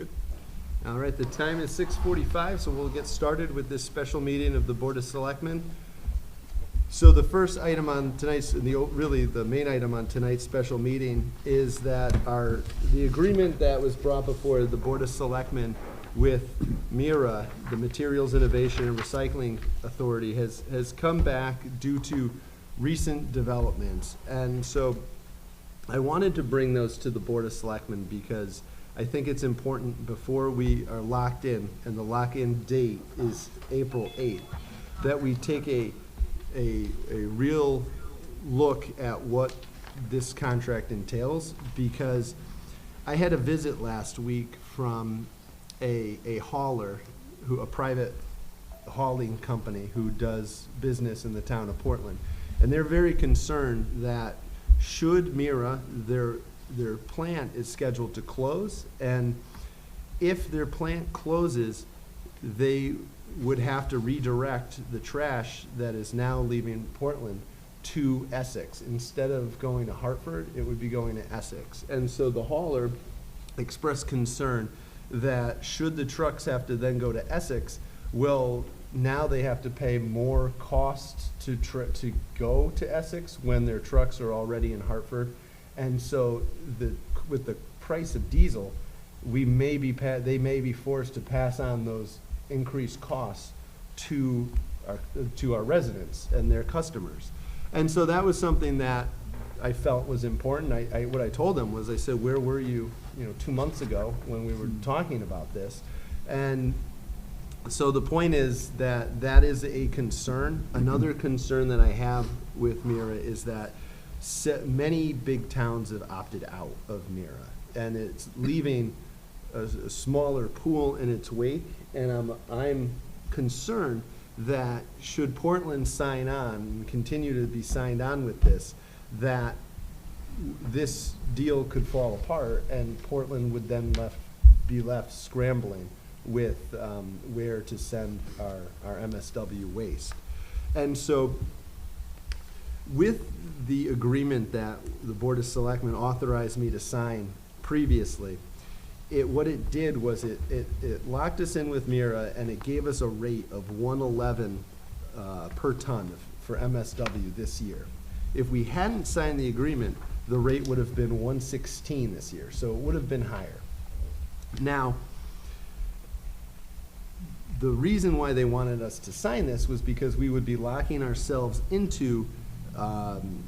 Good. All right, the time is 6:45, so we'll get started with this special meeting of the Board of Selectmen. So the first item on tonight's, really the main item on tonight's special meeting is that the agreement that was brought before the Board of Selectmen with MIRA, the Materials Innovation and Recycling Authority, has come back due to recent developments. And so I wanted to bring those to the Board of Selectmen because I think it's important before we are locked in, and the lock-in date is April 8th, that we take a real look at what this contract entails, because I had a visit last week from a hauler, a private hauling company who does business in the town of Portland. And they're very concerned that should MIRA, their plant is scheduled to close, and if their plant closes, they would have to redirect the trash that is now leaving Portland to Essex. Instead of going to Hartford, it would be going to Essex. And so the hauler expressed concern that should the trucks have to then go to Essex, well, now they have to pay more costs to go to Essex when their trucks are already in Hartford. And so with the price of diesel, they may be forced to pass on those increased costs to our residents and their customers. And so that was something that I felt was important. What I told them was, I said, where were you, 2 months ago when we were talking about this? And so the point is that is a concern. Another concern that I have with MIRA is that many big towns have opted out of MIRA, and it's leaving a smaller pool in its wake. And I'm concerned that should Portland sign on and continue to be signed on with this, that this deal could fall apart and Portland would then be left scrambling with where to send our MSW waste. And so with the agreement that the Board of Selectmen authorized me to sign previously, what it did was it locked us in with MIRA, and it gave us a rate of $111 per ton for MSW this year. If we hadn't signed the agreement, the rate would have been $116 this year, so it would have been higher. Now, the reason why they wanted us to sign this was because we would be locking ourselves into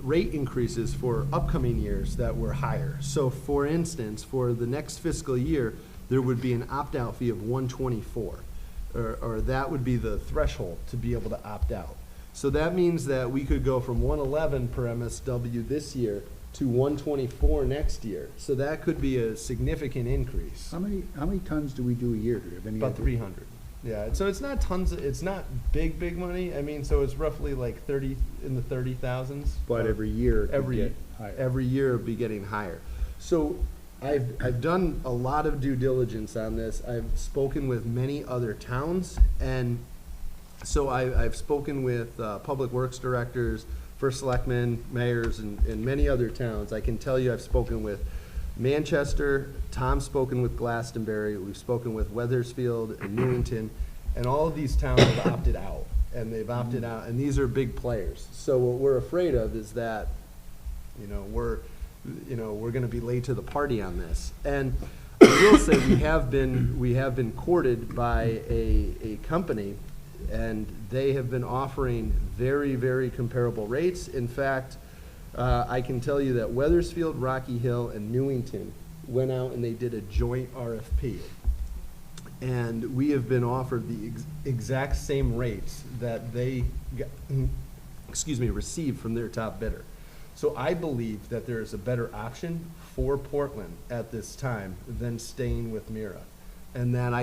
rate increases for upcoming years that were higher. So for instance, for the next fiscal year, there would be an opt-out fee of $124, or that would be the threshold to be able to opt out. So that means that we could go from $111 per MSW this year to $124 next year. So that could be a significant increase. How many tons do we do a year? Do you have any About idea? 300. Yeah, so it's not tons. It's not big money. I mean, so it's roughly like 30 in the 30,000s. But every year, every year it'll be getting higher. So I've done a lot of due diligence on this. I've spoken with many other towns, and so I've spoken with public works directors, first selectmen, mayors, and many other towns. I can tell you, I've spoken with Manchester, Tom's spoken with Glastonbury, we've spoken with Wethersfield and Newington, and all of these towns have opted out, and they've opted out, and these are big players. So what we're afraid of is that, we're going to be late to the party on this. And I will say we have been courted by a company, and they have been offering very, very comparable rates. In fact, I can tell you that Wethersfield, Rocky Hill, and Newington went out and they did a joint RFP. And we have been offered the exact same rates that they received from their top bidder. So I believe that there is a better option for Portland at this time than staying with MIRA. And that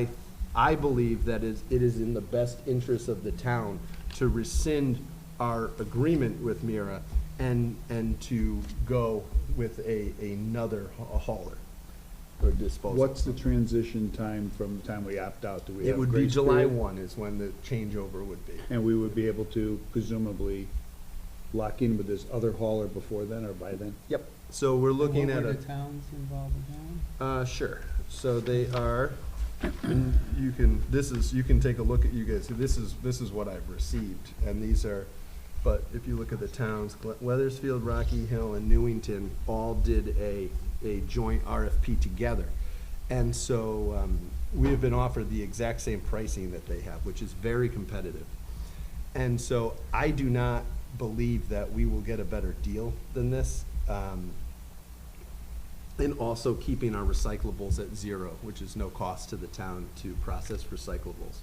I believe that it is in the best interest of the town to rescind our agreement with MIRA and to go with another hauler or disposal. What's the transition time from the time we opt out? Do we have It would be grace July period? 1 is when the changeover would be. And we would be able to presumably lock in with this other hauler before then or by then? Yep. So we're looking What at were a the towns involved in that? sure. So they are, and you can take a look at, you guys, this is what I've received, and these are, but if you look at the towns, Weathersfield, Rocky Hill, and Newington all did a joint RFP together. And so, we have been offered the exact same pricing that they have, which is very competitive. And so I do not believe that we will get a better deal than this. And also keeping our recyclables at zero, which is no cost to the town to process recyclables.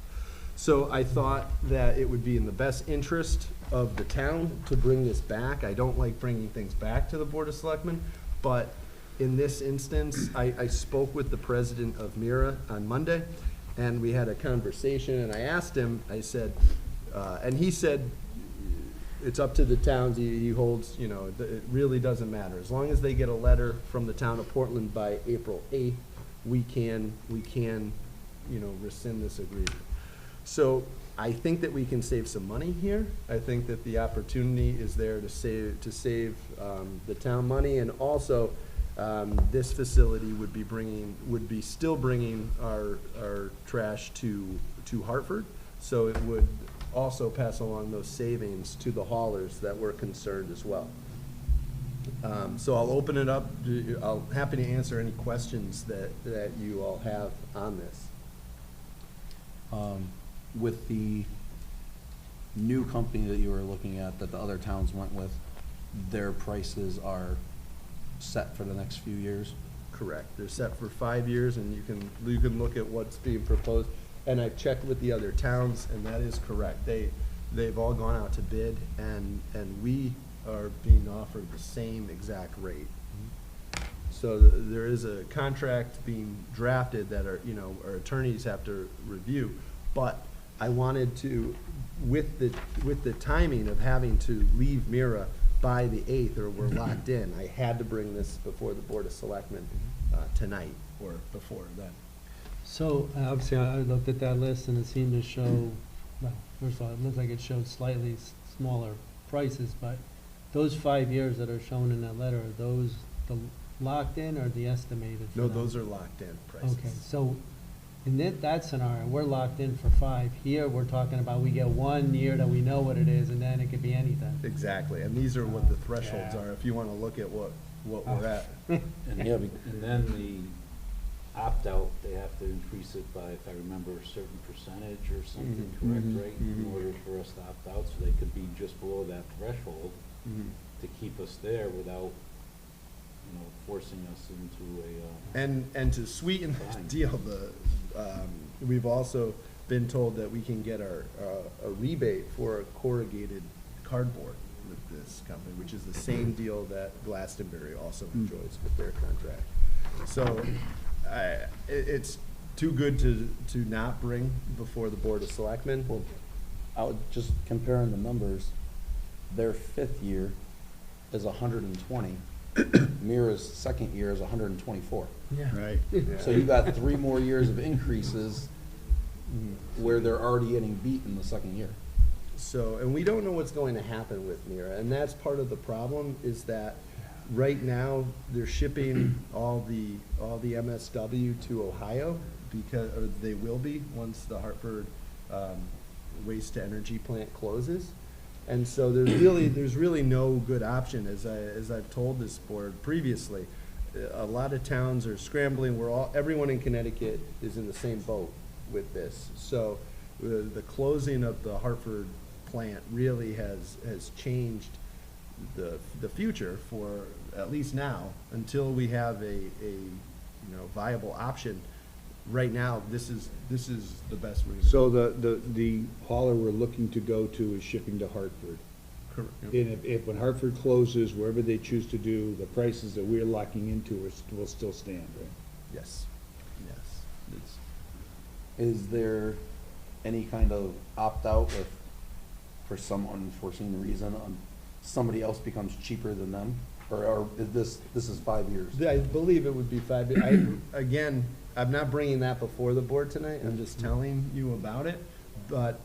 So I thought that it would be in the best interest of the town to bring this back. I don't like bringing things back to the Board of Selectmen, but in this instance, I spoke with the president of MIRA on Monday, and we had a conversation, and I asked him, I said, and he said, it's up to the towns, he holds, you know, it really doesn't matter. As long as they get a letter from the town of Portland by April 8th, we can, you know, rescind this agreement. So I think that we can save some money here. I think that the opportunity is there to save the town money, and also this facility would be still bringing our trash to Hartford. So it would also pass along those savings to the haulers that were concerned as well. So I'll open it up. I'm happy to answer any questions that you all have on this. With the new company that you were looking at, that the other towns went with, their prices are set for the next few years? Correct. They're set for 5 years, and you can look at what's being proposed. And I've checked with the other towns, and that is correct. They've all gone out to bid, and we are being offered the same exact rate. So there is a contract being drafted that our attorneys have to review, but I wanted to, with the timing of having to leave MIRA by the 8th, or we're locked in, I had to bring this before the Board of Selectmen tonight, or before then. So, obviously, I looked at that list and it seemed to show, well, first of all, it looked like it showed slightly smaller prices, but those 5 years that are shown in that letter, are those the locked in or the estimated? No, those are locked in prices. Okay, so in that scenario, we're locked in for 5. Here, we're talking about we get 1 year that we know what it is, and then it could be anything. Exactly, and these are what the thresholds are, if you want to look at what we're at. And then the opt-out, they have to increase it by, if I remember, a certain percentage or something, correct, right? In order for us to opt out, so they could be just below that threshold to keep us there without, forcing us into a. And to sweeten the Fine. deal, we've also been told that we can get a rebate for a corrugated cardboard with this company, which is the same deal that Glastonbury also enjoys with their contract. So it's too good to not bring before the Board of Selectmen. Well, I would just comparing the numbers, their 5th year is 120. MIRA's 2nd year is 124. Yeah. Right. So you got 3 more years of increases where they're already getting beat in the 2nd year. So, and we don't know what's going to happen with MIRA, and that's part of the problem, is that right now they're shipping all the MSW to Ohio, or they will be once the Hartford waste to energy plant closes. And so there's really no good option, as I've told this board previously. A lot of towns are scrambling. Everyone in Connecticut is in the same boat with this. So the closing of the Hartford plant really has changed the future for at least now, until we have a viable option. Right now, this is the best reason. So the hauler we're looking to go to is shipping to Hartford. Correct. And if when Hartford closes, wherever they choose to do, the prices that we're locking into will still stand, right? Yes. Is there any kind of opt-out if, for some unforeseen reason, somebody else becomes cheaper than them? Or is this is 5 years? I believe it would be 5 years. Again, I'm not bringing that before the board tonight. I'm just telling you about it, but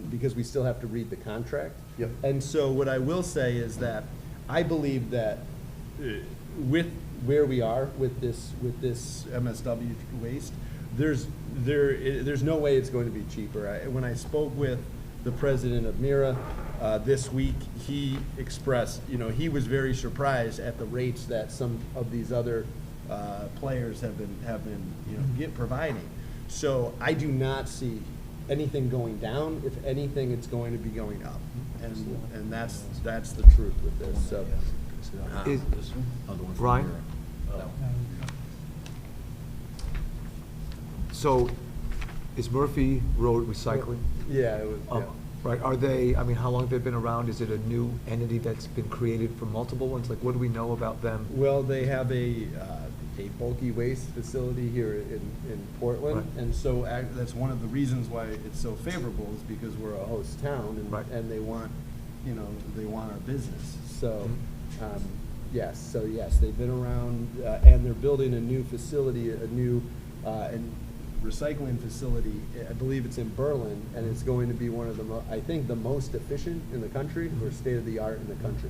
because we still have to read the contract. Yep. And so what I will say is that I believe that with where we are with this MSW waste, there's no way it's going to be cheaper. When I spoke with the president of Mira this week, he expressed, he was very surprised at the rates that some of these other players have been providing. So I do not see anything going down. If anything, it's going to be going up, and that's the truth with this. So, Is- Brian? So, is Murphy Road Recycling? yeah, it was, yeah. Right, are they, I mean, how long have they been around? Is it a new entity that's been created for multiple ones? Like, what do we know about them? Well, they have a bulky waste facility here in Portland, Right. and so that's one of the reasons why it's so favorable is because we're a host town, and, Right. and they want, they want our business. So, Mhm. yes, they've been around, and they're building a new facility, a new recycling facility. I believe it's in Berlin, and it's going to be one of the I think the most efficient in the country, or state of the art in the country.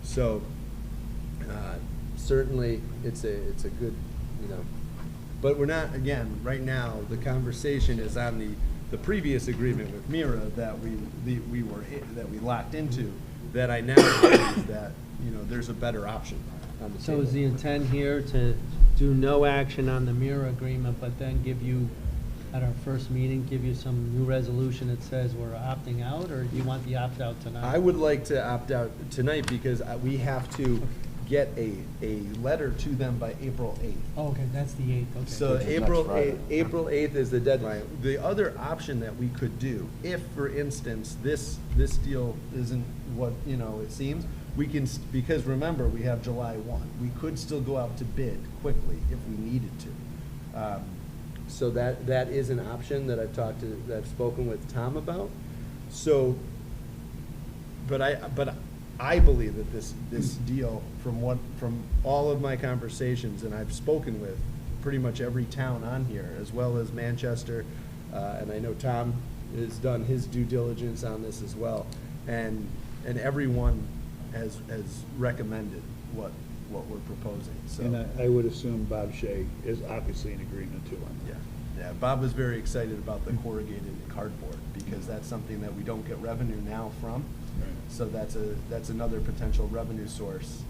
So, certainly, it's a good, but we're not, again, right now, the conversation is on the previous agreement with Mira that we locked into, that I now believe that, there's a better option on the So table. is the intent here to do no action on the Mira agreement, but then give you, at our first meeting, give you some new resolution that says we're opting out, or do you want the opt-out tonight? I would like to opt out tonight because we have to get a letter to them by April 8th. Oh, okay, that's the 8th, okay. So Which is next April Friday. 8th, April 8th is the deadline. The other option that we could do, if, for instance, this deal isn't what, it seems, we can, because remember, we have July 1. We could still go out to bid quickly if we needed to. So that is an option that I've spoken with Tom about. So, but I believe that this deal, from all of my conversations, and I've spoken with pretty much every town on here, as well as Manchester, and I know Tom has done his due diligence on this as well, and everyone has recommended what we're proposing. So, And I would assume Bob Shea is obviously in agreement too on that. yeah, Bob was very excited about the corrugated cardboard because that's something that we don't get revenue now from. Right. So that's another potential revenue source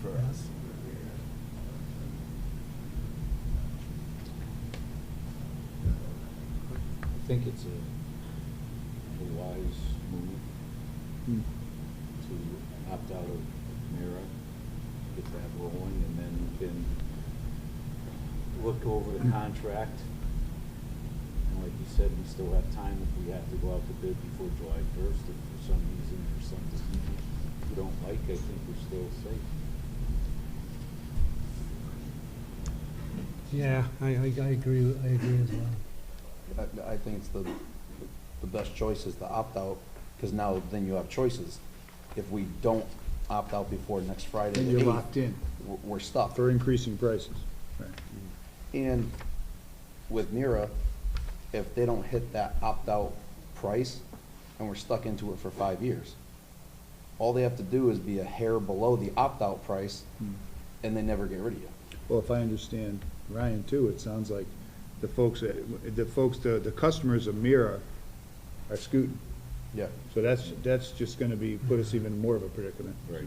for us. I think it's a wise move Hmm. to opt out of Mira, get that rolling, and then we can look over the contract. And like you said, we still have time if we have to go out to bid before July 1st, if for some reason there's something we don't like, I think we're still safe. Yeah, I agree as well. I think it's the best choice is to opt out, because now then you have choices. If we don't opt out before next Friday, Then the you're 8th, locked in we're stuck. for increasing prices. Right. And with Mira, if they don't hit that opt-out price, and we're stuck into it for 5 years, all they have to do is be a hair below the opt-out price, Hmm. and they never get rid of you. Well, if I understand Ryan too, it sounds like the customers of Mira are scooting. Yeah. So that's just gonna put us even more of a predicament. Right.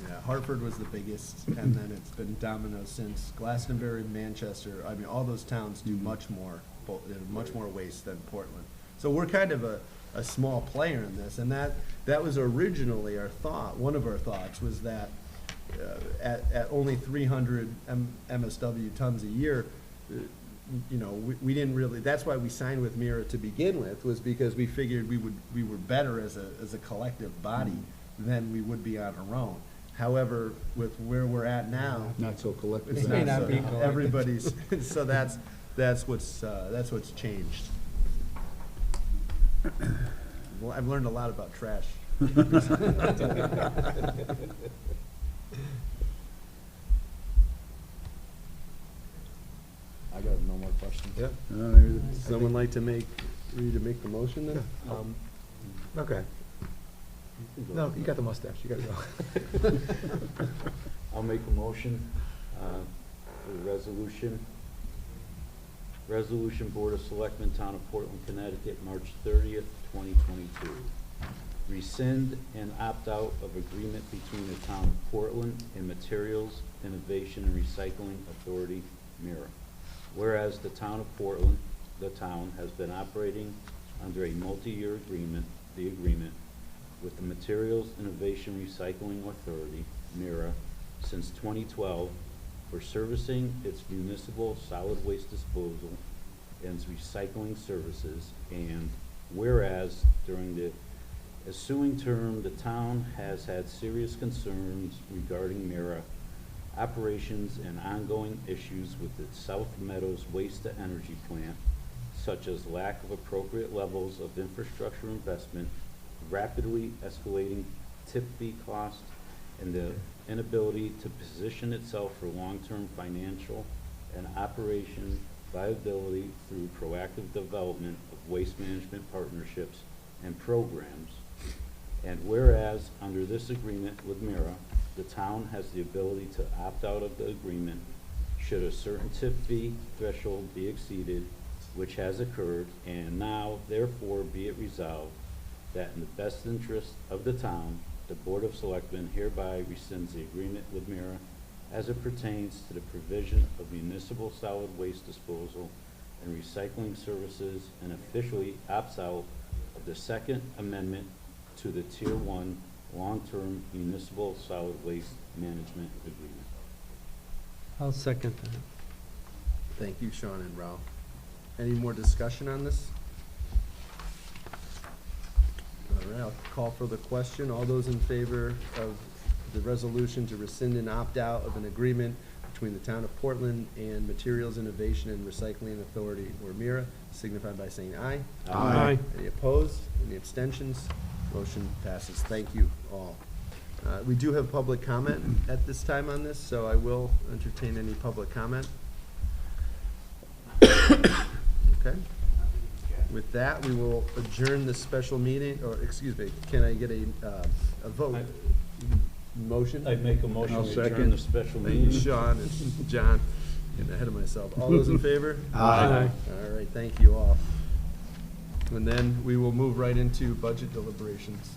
Yeah, Hartford was the biggest, and then it's been domino since. Glastonbury, Manchester, I mean, all those towns do much more waste than Portland. So we're kind of a small player in this, and that was originally our thought. One of our thoughts was that at only 300 MSW tons a year, we didn't really, that's why we signed with Mira to begin with, was because we figured we were better as a collective body than we would be on our own. However, with where we're at now, Not so collective. it's It may not not be so, collective. everybody's, so that's what's changed. Well, I've learned a lot about trash. I got no more questions. Yeah. Someone like to make the motion then? Okay. No, you got the mustache, you gotta go. I'll make a motion for the resolution. Resolution Board of Selectmen, Town of Portland, Connecticut, March 30th, 2022. Rescind and opt out of agreement between the Town of Portland and Materials, Innovation, and Recycling Authority, MIRA. Whereas the Town of Portland, the town, has been operating under a multi-year agreement, the agreement, with the Materials, Innovation, Recycling Authority, MIRA, since 2012 for servicing its municipal solid waste disposal and recycling services, and whereas during the ensuing term, the town has had serious concerns regarding MIRA operations and ongoing issues with its South Meadows waste-to-energy plant, such as lack of appropriate levels of infrastructure investment, rapidly escalating tip fee costs, and the inability to position itself for long-term financial and operation viability through proactive development of waste management partnerships and programs. And whereas under this agreement with MIRA, the town has the ability to opt out of the agreement should a certain tip fee threshold be exceeded, which has occurred, and now therefore be it resolved that in the best interest of the town, the Board of Selectmen hereby rescinds the agreement with MIRA as it pertains to the provision of municipal solid waste disposal and recycling services, and officially opts out of the Second Amendment to the Tier 1 Long-Term Municipal Solid Waste Management Agreement. I'll second that. Thank you, Sean and Ralph. Any more discussion on this? All right, I'll call for the question. All those in favor of the resolution to rescind and opt out of an agreement between the Town of Portland and Materials Innovation and Recycling Authority, or MIRA, signify by saying aye. Aye. Any opposed? Any abstentions? Motion passes. Thank you all. We do have public comment at this time on this, so I will entertain any public comment. Okay. With that, we will adjourn this special meeting, or excuse me, can I get a vote? Motion? I'd make a motion I'll to adjourn second. the special Thank you, meeting. Sean and John. Getting ahead of myself. All those in favor? Aye. All right, thank you all. And then we will move right into budget deliberations.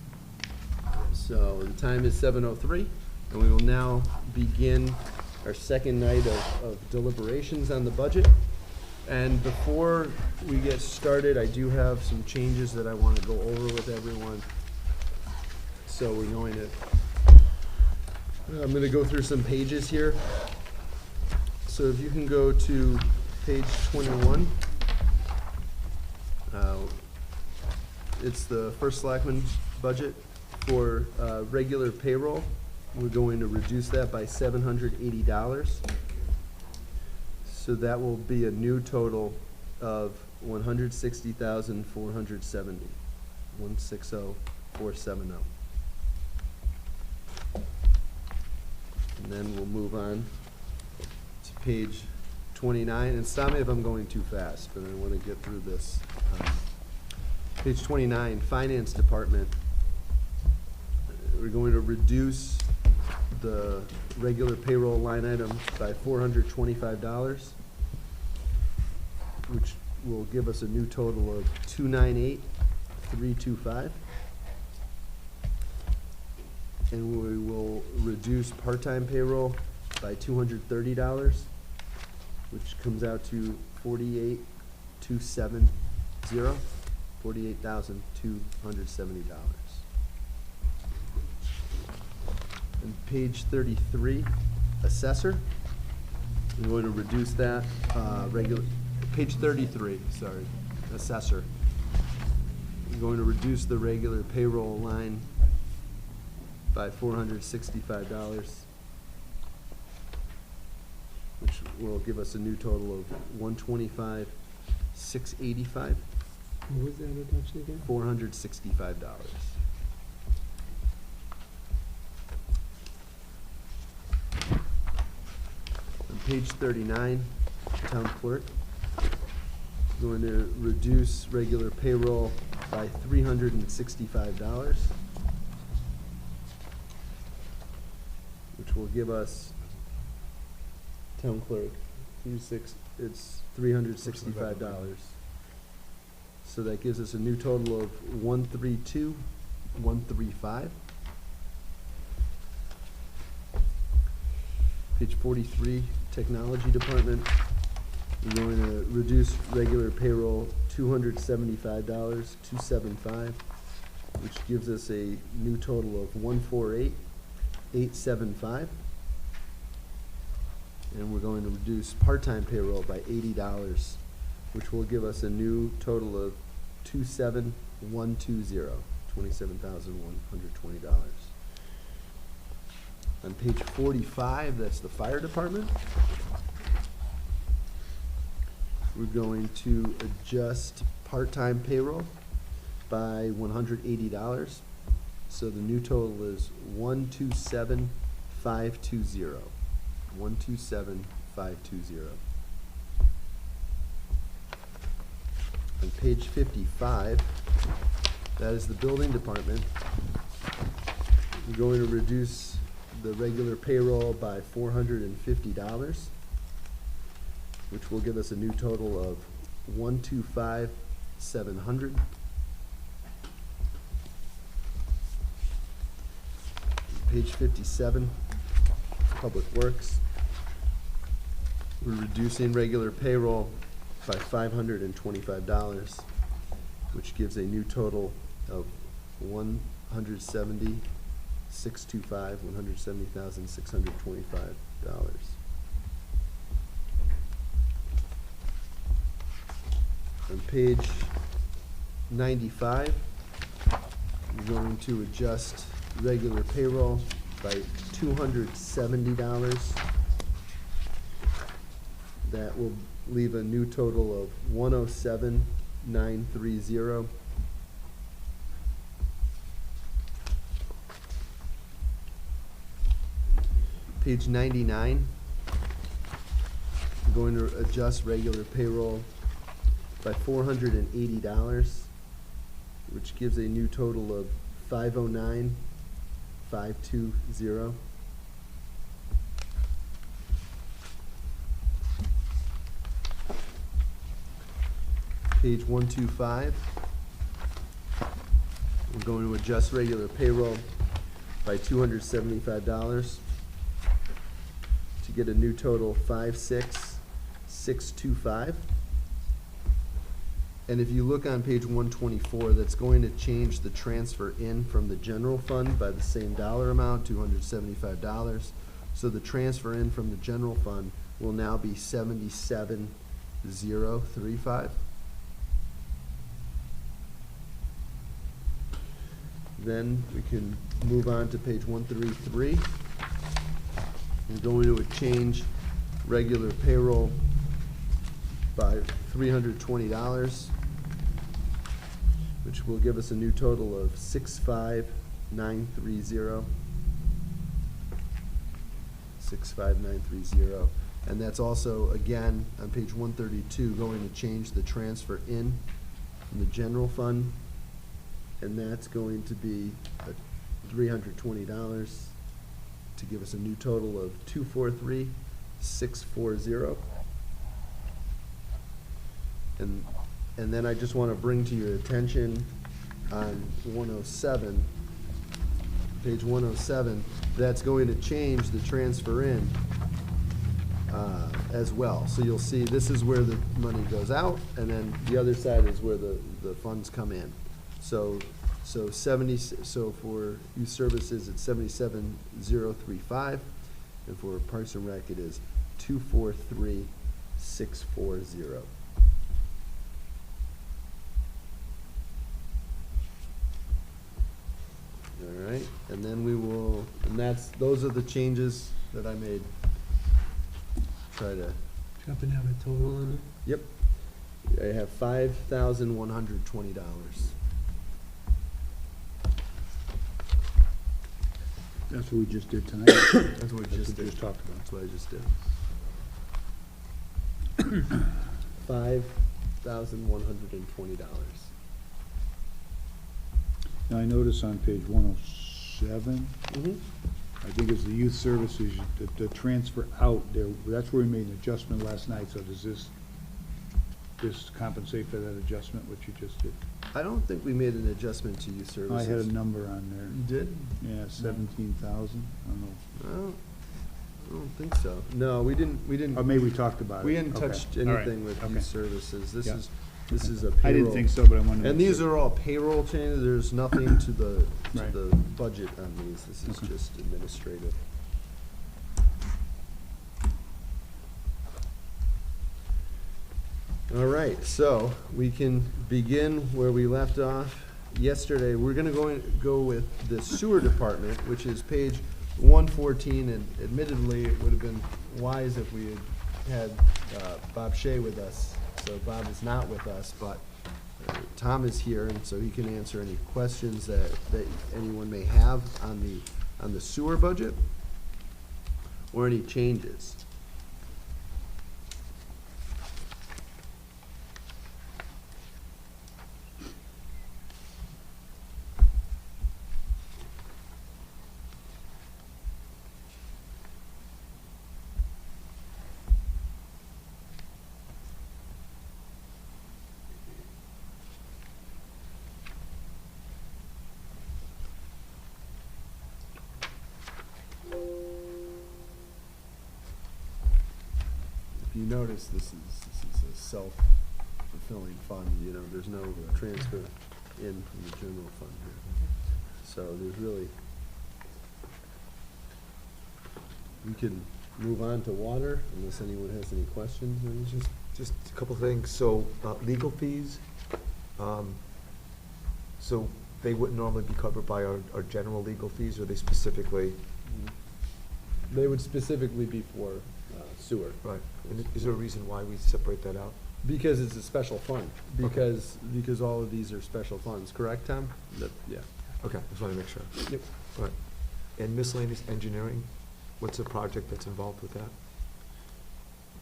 So the time is 7:03, and we will now begin our second night of deliberations on the budget. And before we get started, I do have some changes that I want to go over with everyone. So we're going to, I'm going to go through some pages here. So if you can go to page 21. It's the first selectman budget for regular payroll. We're going to reduce that by $780. So that will be a new total of $160,470. 160,470. And then we'll move on to page 29. And stop me if I'm going too fast, but I want to get through this. Page 29, Finance Department. We're going to reduce the regular payroll line item by $425, which will give us a new total of $298,325. And we will reduce part-time payroll by $230, which comes out to $48,270. $48,270. And page 33, Assessor. I'm going to reduce that page 33, sorry, Assessor. I'm going to reduce the regular payroll line by $465, which will give us a new total of $125,685. What was that reduction again? $465. On page 39, Town Clerk, going to reduce regular payroll by $365, which which will give us, town clerk, it's $365. So that gives us a new total of 132,135. Page 43, Technology Department. We're going to reduce regular payroll $275, 275, which gives us a new total of 148,875. And we're going to reduce part-time payroll by $80, which will give us a new total of 27,120, $27,120. On page 45, that's the fire department. We're going to adjust part-time payroll by $180. So the new total is 127,520. 127,520. On page 55, that is the building department. We're going to reduce the regular payroll by $450, which will give us a new total of 125,700. Page 57, Public Works. We're reducing regular payroll by $525, which gives a new total of 170,625. On page 95, we're going to adjust regular payroll by $270. That will leave a new total of 107,930. Page 99, we're going to adjust regular payroll by $480, which gives a new total of 509,520. Page 125, we're going to adjust regular payroll by $275 to get a new total 56,625. And if you look on page 124, that's going to change the transfer in from the general fund by the same dollar amount, $275. So the transfer in from the general fund will now be 77,035. Then we can move on to page 133. We're going to change regular payroll by $320, which will give us a new total of 65,930. 65,930. And that's also, again, on page 132, going to change the transfer in from the general fund. And that's going to be $320 to give us a new total of 243,640. And then I just want to bring to your attention on 107, page 107, that's going to change the transfer in as well. So you'll see this is where the money goes out, and then the other side is where the funds come in. So for youth services, it's 77,035, and for Parks and Rec, it is 243,640. All right, and then we will, and those are the changes that I made. Try to. Do you happen to have a total on it? Yep. I have $5,120. That's what we just did tonight. That's what we just did. talked about. That's what I just did. $5,120. Now, I notice on page 107, I think it's the youth services, the transfer out there, that's where we made an adjustment last night, so does this compensate for that adjustment, what you just did? I don't think we made an adjustment to youth I services. had a number on You there. did? Yeah, 17,000, I don't know. I don't think so. No, we didn't. Or maybe we talked about it. We hadn't Okay. touched All right. anything with Okay. youth services. This Yeah. this is a payroll. I didn't think so, but I wanted to And make these sure. are all payroll changes. There's nothing to the Right. budget on these. This is Okay. just administrative. All right, so we can begin where we left off yesterday. We're gonna go with the sewer department, which is page 114, and admittedly, it would have been wise if we had Bob Shea with us. So Bob is not with us, but Tom is here, and so he can answer any questions that anyone may have on the sewer budget or any changes. If you notice, this is a self-fulfilling fund, you know, there's no transfer in from the general fund here. So there's really, we can move on to water unless anyone has any questions or anything. Just a couple things. So, legal fees, so they wouldn't normally be covered by our general legal fees, or they specifically? They would specifically be for sewer. Right. And is there a reason why we separate that out? Because it's a special fund, Okay. because all of these are special funds, correct, Tom? Yeah. Okay, just want to make sure. Yep. Right. And miscellaneous engineering, what's the project that's involved with that?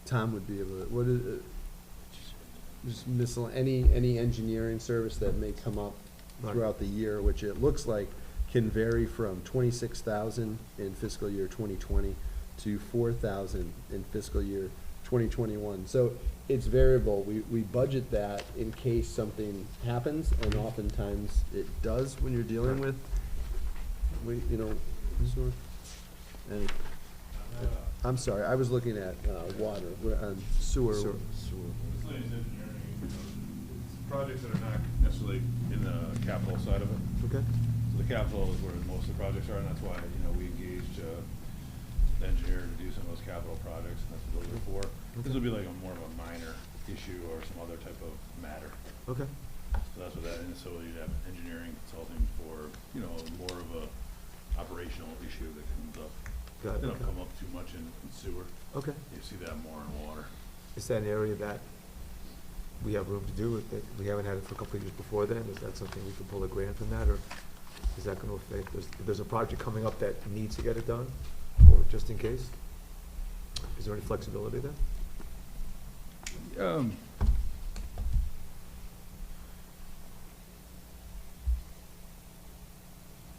Tom would be able to, what is, just any engineering service that may come up Right. throughout the year, which it looks like can vary from 26,000 in fiscal year 2020 to 4,000 in fiscal year 2021. So it's variable. We budget that in case something happens, and oftentimes it does when you're dealing with, sewer. And, I'm sorry, I was looking at water, we're on sewer. Sewer. Miscellaneous engineering, it's projects that are not necessarily in the capital side of it. Okay. So the capital is where most of the projects are, and that's why, we engaged the engineer to do some of those capital projects, and that's what those are for. This would be like more of a minor issue or some other type of matter. Okay. So that's what that, and so you'd have engineering consulting for, more of a operational issue that comes up. Got it, They don't okay. come up too much in sewer. Okay. You see that more in water. Is that an area that we have room to do it, that we haven't had it for a couple of years before then? Is that something we could pull a grant from that, or is that gonna affect, if there's a project coming up that needs to get it done, or just in case? Is there any flexibility there?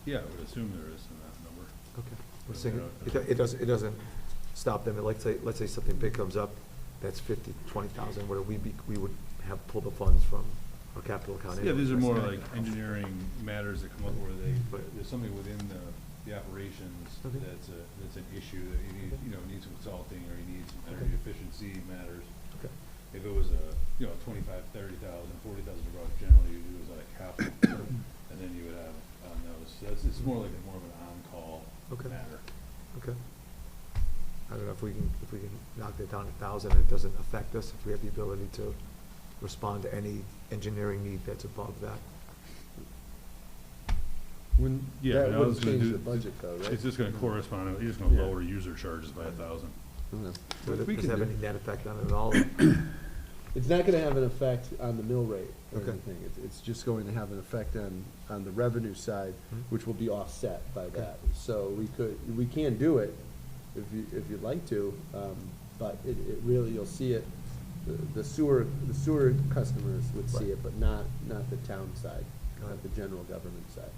Yeah, I would assume there is in that number. Okay. We're saying, it doesn't stop them, let's say something big comes up, that's 50, 20,000, where we would have pulled the funds from our capital account. Yeah, these are anyways. more like engineering matters that come up where there's something within the operations Okay. that's an issue that you need, need some consulting, or you need some energy efficiency matters. Okay. If it was a, 25, 30,000, 40,000 dollars, generally you do is like capital, and then you would have on those. So it's more like more of an on-call Okay. matter. Okay. I don't know if we can knock that down 1,000, it doesn't affect us, if we have the ability to respond to any engineering need that's above that. Yeah, That but I wouldn't was gonna change do- the budget though, right? It's just gonna correspond, you're just gonna Yeah. lower user charges by 1,000. Okay. So We does can it have do- any net effect on it at all? It's not gonna have an effect on the mill rate or Okay. anything. It's just going to have an effect on the revenue side, Mhm. which will be offset by Okay. that. So we can do it if you'd like to, but it really, you'll see it, the sewer customers would see Right. it, but not the town side, Got not it. the general government side.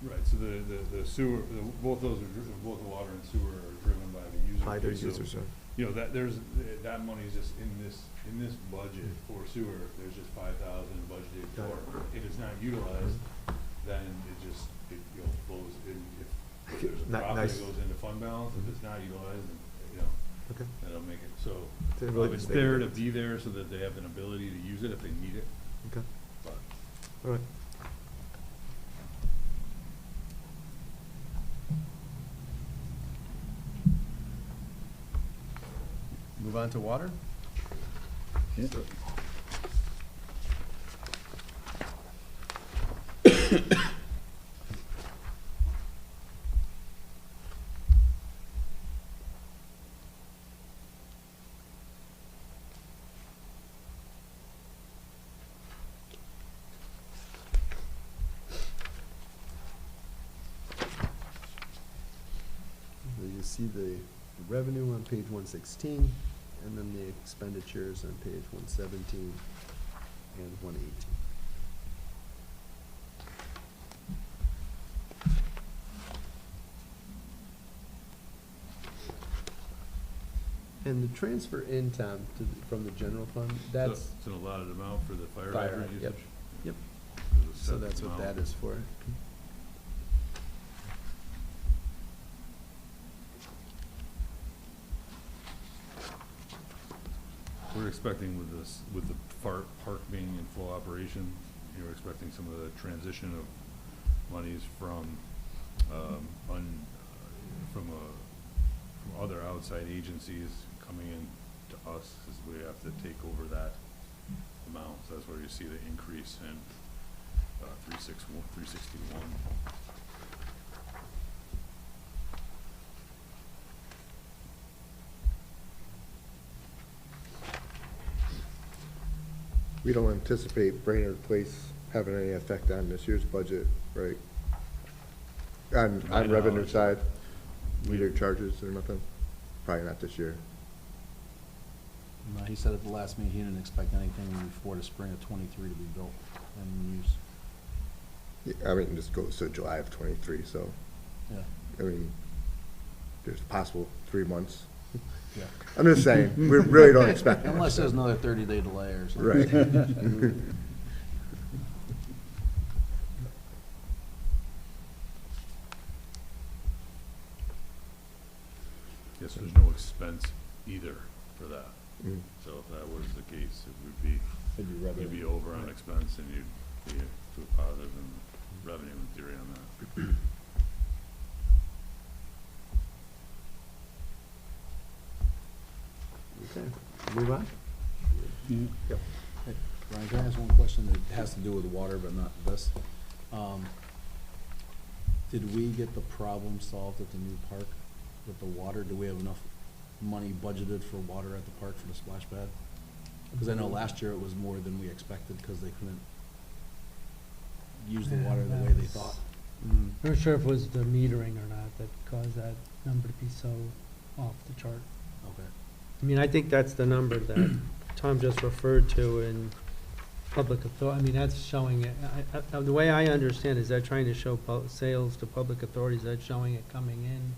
Right, so the sewer, both those are, both the water and sewer are driven by the user. By their fee, so, users, right. You know, that money's just in this budget for sewer, there's just 5,000 budgeted Got it. for. If it's not utilized, then it flows in, if there's a profit, Nice. it goes into fund balance, if it's not utilized, then, you know, Okay. that'll make it, so. Didn't really It's make a there to difference. be there so that they have an ability to use it if they need it, Okay, but. all right. Move on to water? Yeah. So you see the revenue on page 116, and then the expenditures on page 117 and 118. And the transfer in, Tom, from the general fund, that's, So it's an allotted amount for the fire Fire hydrant hydrant, usage? yep. There's a So set that's what amount. that is for. We're expecting with this, with the park being in full operation, you're expecting some of the transition of monies from, from other outside agencies coming in to us, as we have to take over that amount. So that's where you see the increase in, 361. We don't anticipate Brainerd Place having any effect on this year's budget, right? On My revenue knowledge, side, meter charges or nothing? Probably not this year. No, he said at the last meeting, he didn't expect anything before the spring of '23 to be built and used. Yeah, I mean, this goes to July of '23, so, Yeah, I mean, there's possible 3 months. yeah. I'm just saying, we really don't expect. Unless there's another 30-day delay or something. Right. Yes, there's no expense either for that. Mm. So if that was the case, it would be, It'd be you'd revenue. be over on expense and you'd be to a positive in revenue in theory on that. Okay, move on? Yeah. Hey, Ryan, can I ask one question that has to do with water, but not this? Did we get the problem solved at the new park with the water? Do we have enough money budgeted for water at the park for the splash pad? Because I know last year it was more than we expected because they couldn't use the Yeah, water the that way they was- thought. Mm. I'm not sure if it was the metering or not that caused that number to be so off the chart. Okay. I mean, I think that's the number that Tom just referred to in public authority. I mean, that's showing it, the way I understand is they're trying to show sales to public authorities, that's showing it coming in.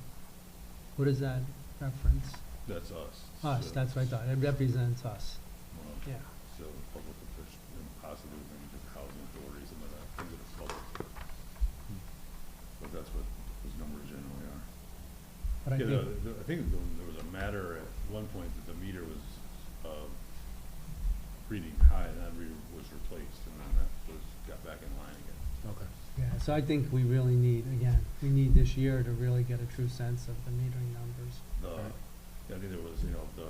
What is that reference? That's us. Us, So, that's what I thought, it represents us, well, yeah. So public officials and possibly things of housing authorities and that, things that are public. But that's what those numbers generally are. But I Yeah, think, I think there was a matter at one point that the meter was, reading high and that reader was replaced and then that got back in line again. Okay. yeah, so I think we really need, again, we need this year to really get a true sense of the metering numbers. I think there was, the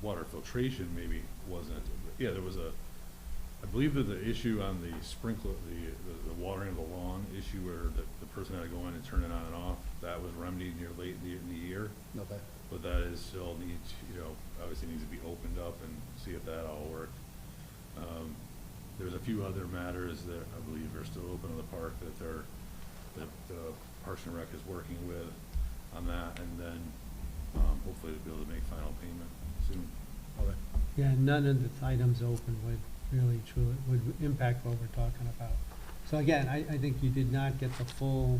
water filtration maybe wasn't, yeah, there was I believe that the issue on the sprinkler, the watering of the lawn issue where the person had to go in and turn it on and off, that was remedied near late in the year. Okay. But that is still needs, obviously needs to be opened up and see if that all worked. There's a few other matters that I believe are still open in the park that that Parks and Rec is working with on that, and then, hopefully to be able to make final payment soon. Okay. Yeah, none of the items open would really truly, would impact what we're talking about. So again, I think you did not get the full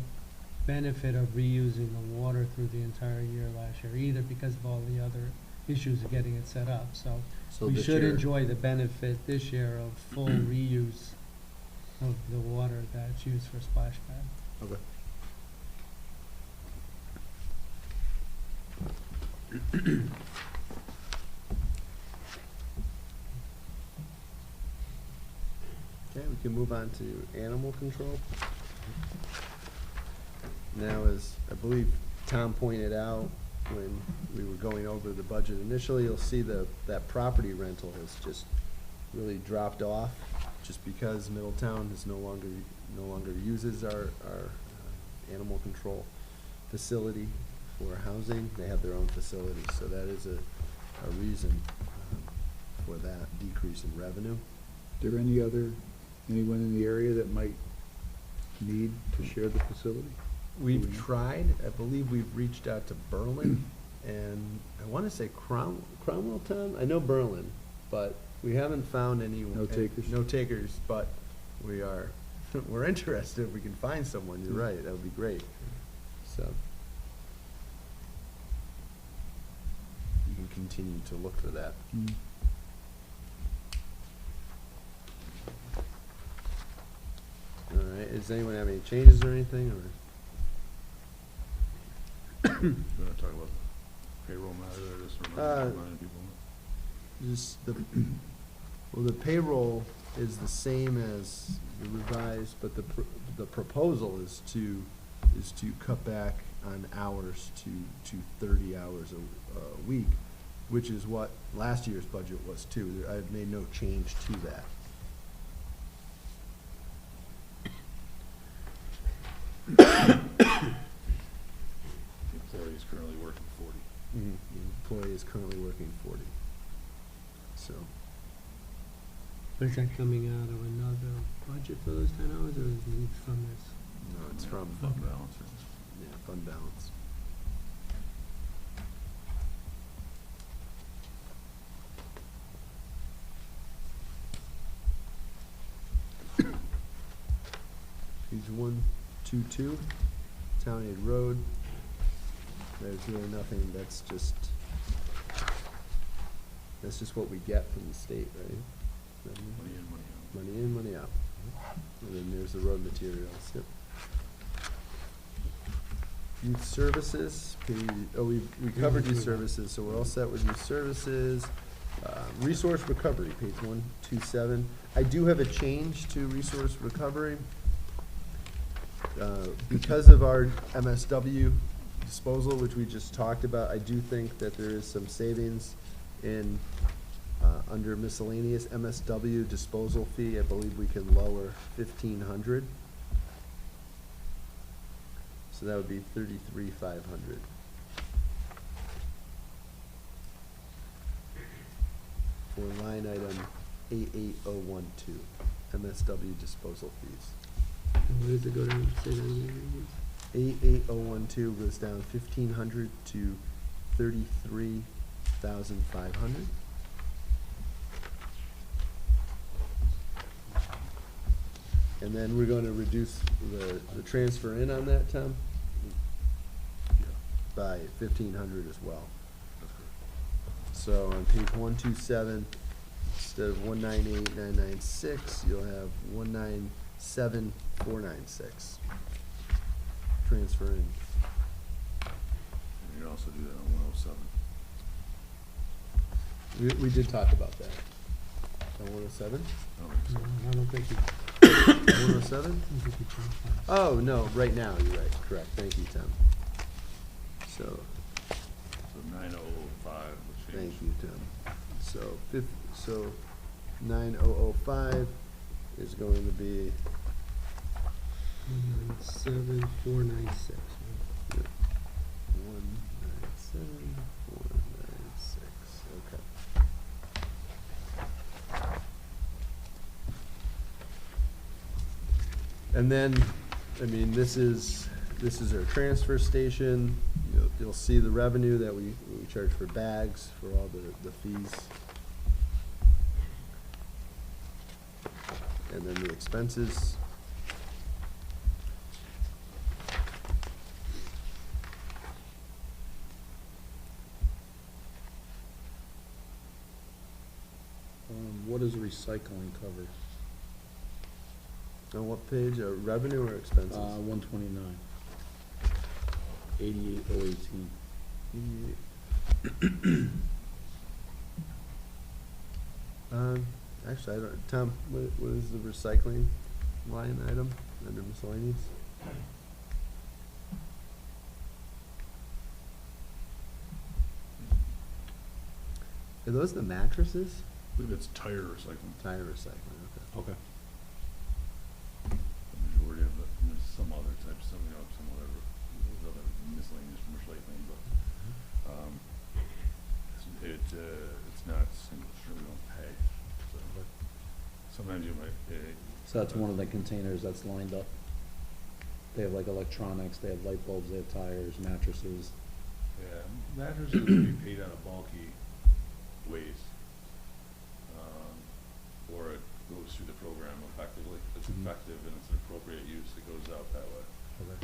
benefit of reusing the water through the entire year last year either, because of all the other issues of getting it set up, so So we this should year- enjoy the benefit this year of full reuse of the water that's used for splash pad. Okay. Okay, we can move on to animal control. Now, as I believe Tom pointed out when we were going over the budget initially, you'll see that property rental has just really dropped off, just because Middletown is no longer uses our animal control facility for housing. They have their own facility, so that is a reason for that decrease in revenue. Is there anyone in the area that might need to share the facility? We've tried, I believe we've reached out to Berlin, and I wanna say Cromwell Town, I know Berlin, but we haven't found anyone. No takers? No takers, but we're interested if we can find someone, you're right, that would be great, so. You can continue to look for that. Mm. All right, does anyone have any changes or anything, or? You wanna talk about the payroll matter, or just reminding people? Just the payroll is the same as the revised, but the proposal is to cut back on hours to 30 hours a week, which is what last year's budget was too. I've made no change to that. The employee is currently working 40. The employee is currently working 40. So, But is that coming out of another budget for those 10 hours, or is it from this? no, it's from, Fund balance. yeah, fund balance. Page 122, Town Aid Road. There's really nothing, that's just what we get from the state, right? Money in, money out. Money in, money out. And then there's the road materials, yep. Youth services, we covered youth services, so we're all set with youth services. Resource recovery, page 127. I do have a change to resource recovery. Because of our MSW disposal, which we just talked about, I do think that there is some savings in, under miscellaneous MSW disposal fee. I believe we can lower 1,500. So that would be 33,500. For line item 88012, MSW disposal fees. Where does it go down, say that again? 88012 goes down 1,500 to 33,500. And then we're going to reduce the transfer in on that, Tom, Yeah, by 1,500 as well. that's correct. So on page 127, instead of 198,996, you'll have 197,496. Transfer in. And you can also do that on 107. We did talk about that. On 107? I don't think so. No, I don't think you, 107? I don't think you changed that. Oh, no, right now, you're right, correct, thank you, Tom. So, So 9005 would change. thank you, Tom. So 9005 is going to be, 197,496. 197,496, okay. And then, I mean, this is our transfer station. You'll see the revenue that we charge for bags, for all the fees. And then the expenses. recycling cover? On what page, revenue or expenses? 129. 88,018. Actually, I don't, Tom, what is the recycling line item under miscellaneous? Are those the mattresses? I believe it's tire recycling. Tire recycling, okay. Okay. The majority of it, and there's some other types, some, some other miscellaneous recycling, but, it's not single, sure we don't pay, so. Sometimes you might pay. So that's one of the containers that's lined up. They have like electronics, they have light bulbs, they have tires, mattresses. Yeah, mattresses can be paid out of bulky waste. Or it goes through the program effectively. If it's effective and it's an appropriate use, it goes out that way. Okay.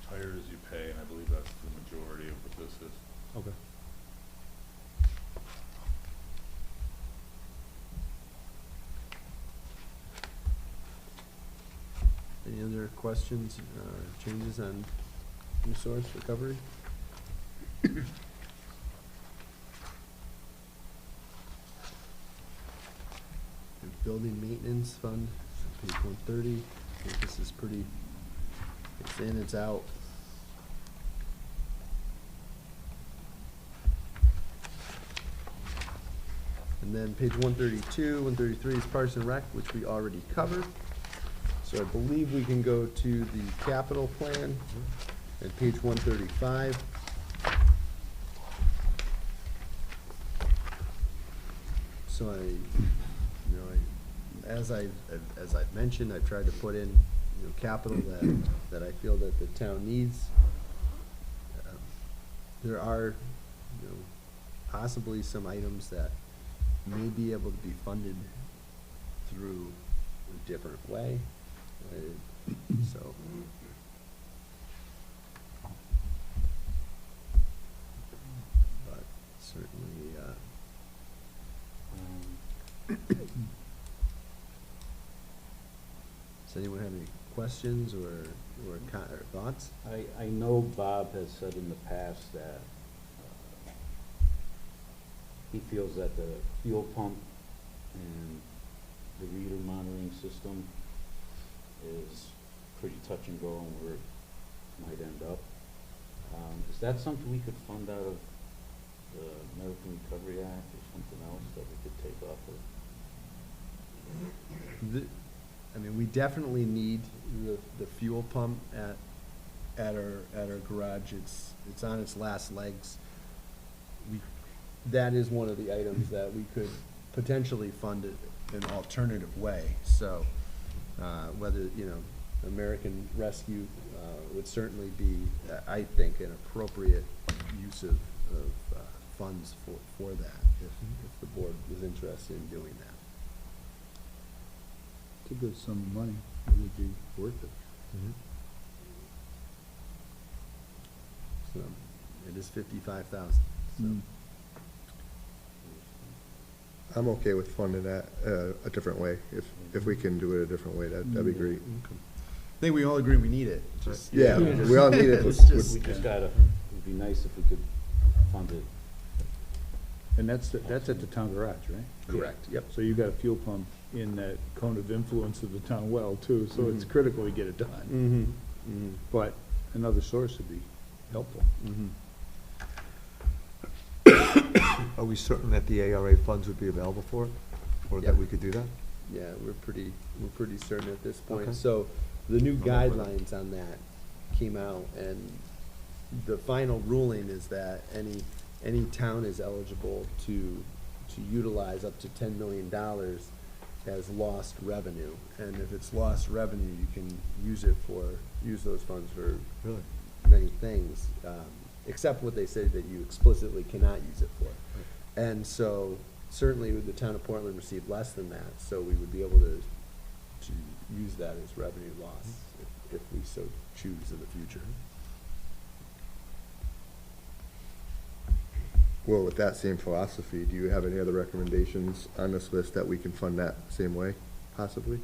Tires you pay, and I believe that's the majority of what this is. Okay. Any other questions or changes on resource recovery? And building maintenance fund, page 130. I think this is pretty, it's in, it's out. And then page 132, 133 is Parks and Rec, which we already covered. So I believe we can go to the capital plan at page 135. So as I've mentioned, I've tried to put in, capital that I feel that the town needs. There are, possibly some items that may be able to be funded through a different way. So. But certainly, does anyone have any questions or thoughts? I know Bob has said in the past that he feels that the fuel pump and the reader monitoring system is pretty touch and go on where it might end up. Is that something we could fund out of the American Recovery Act or something else that we could take off of? We definitely need the fuel pump at our garage. It's on its last legs. That is one of the items that we could potentially fund it an alternative way. So whether American Rescue would certainly be, I think, an appropriate use of funds for that if the board was interested in doing that. It's a good sum of money. It would be worth it. So it is 55,000. So. I'm okay with funding that a different way. If we can do it a different way, that'd be great. Okay. I think we all agree we need it. Just, Yeah, we all need it. It's just- We just gotta, it'd be nice if we could fund it. And that's at the town garage, right? Correct. Yep. So you've got a fuel pump in that cone of influence of the town well too, so it's critical to get it done. But another source would be helpful. Are we certain that the ARA funds would be available for it, or Yeah. that we could do that? Yeah, we're pretty certain at this point. Okay. So the new I'm okay with it. guidelines on that came out, and the final ruling is that any town is eligible to utilize up to $10 million as lost revenue. And if it's lost revenue, you can use those funds for Really? many things, except what they say that you explicitly cannot use it for. And so certainly the town of Portland received less than that, so we would be able to use that as revenue loss if we so choose in the future. Well, with that same philosophy, do you have any other recommendations on this list that we can fund that same way, possibly?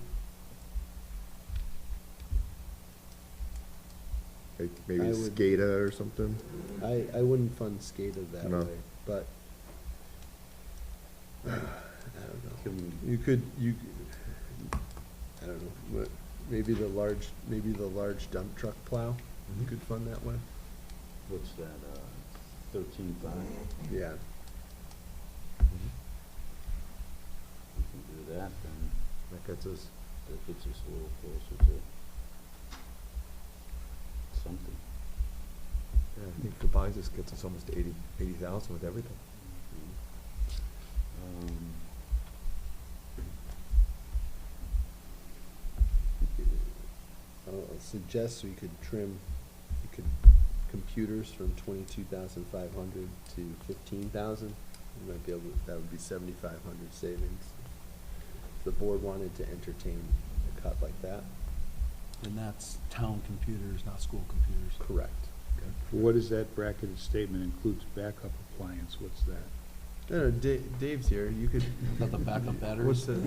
Like maybe I would- SCADA or something? I wouldn't fund SCADA that No. way, but I don't know. Can You could, I don't know, but maybe the large dump truck plow, you could fund that way. what's that, 13.5? Yeah. We can do that, then That gets us, that gets us a little closer to something. yeah, I think for buys, this gets us almost to 80,000 with everything. I'll suggest we could trim, computers from 22,500 to 15,000. We might be able, that would be 7,500 savings. If the board wanted to entertain a cut like that. And that's town computers, not school computers. Correct. What is that bracketed statement includes backup appliance, what's that? No, Dave's here, you could. About the backup batteries? What's the,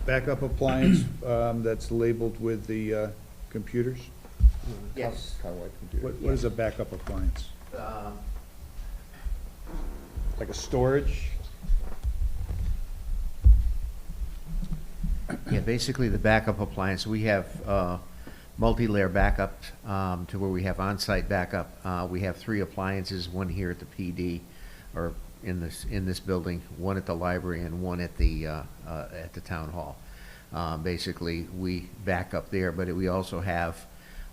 Backup appliance, that's labeled with the, computers? Yes. Car-wide computer. What is a backup appliance? Like a storage? Yeah, basically the backup appliance, we have multi-layer backup to where we have on-site backup. We have 3 appliances, one here at the PD, or in this building, one at the library, and one at the town hall. Basically, we back up there, but we also have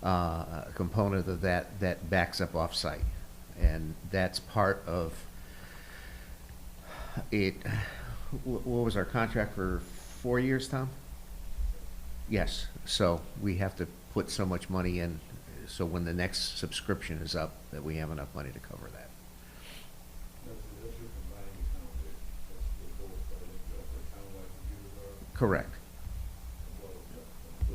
a component of that backs up off-site. And that's part of it. What was our contract for 4 years, Tom? Yes, so we have to put so much money in, so when the next subscription is up, that we have enough money to cover that. That's your combined account, Dave. That's the both, I think, for townwide computers are, Correct. well,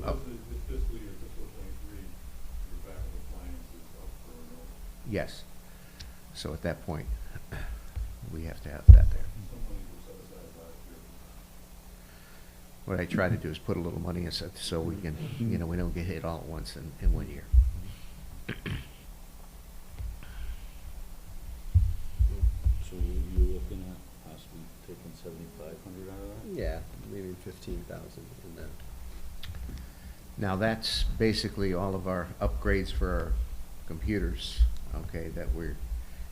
Oh. yeah. So this fiscal year, fiscal 23, your backup appliance is up for renewal. Yes. So at that point, we have to have that there. Some money was set aside last year. What I try to do is put a little money aside so we can, we don't get hit all at once in 1 year. So you're looking at possibly taking 7,500 out of that? yeah, maybe 15,000 in that. Now, that's basically all of our upgrades for our computers, okay,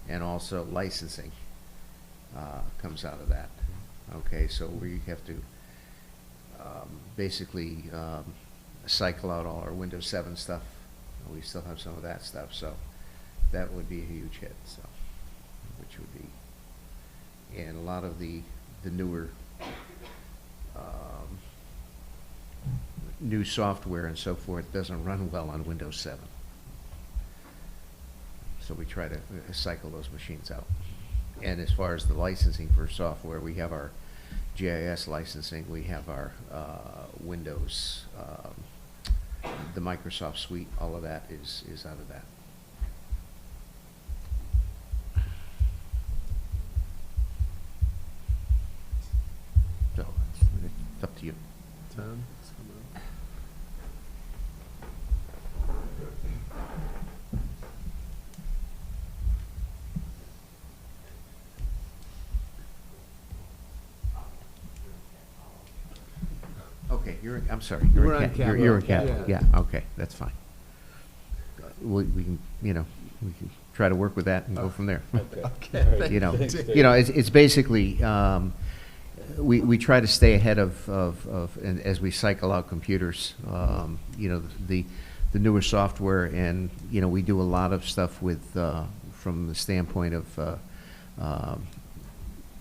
and also licensing comes out of that. Okay, so we have to basically cycle out all our Windows 7 stuff. We still have some of that stuff, so that would be a huge hit, so, which would be, and a lot of the newer new software and so forth doesn't run well on Windows 7. So we try to cycle those machines out. And as far as the licensing for software, we have our GIS licensing, we have our Windows, the Microsoft suite, all of that is out of that. So it's up to you. Tom? Okay, I'm sorry, We're you're on in camera. you're in capital, Yeah. yeah, okay, that's fine. We can, we can try to work with that and go from there. Okay. All right. You know, Thanks, Dave. it's basically, we try to stay ahead of, and as we cycle out computers, the newer software, and, we do a lot of stuff with, from the standpoint of,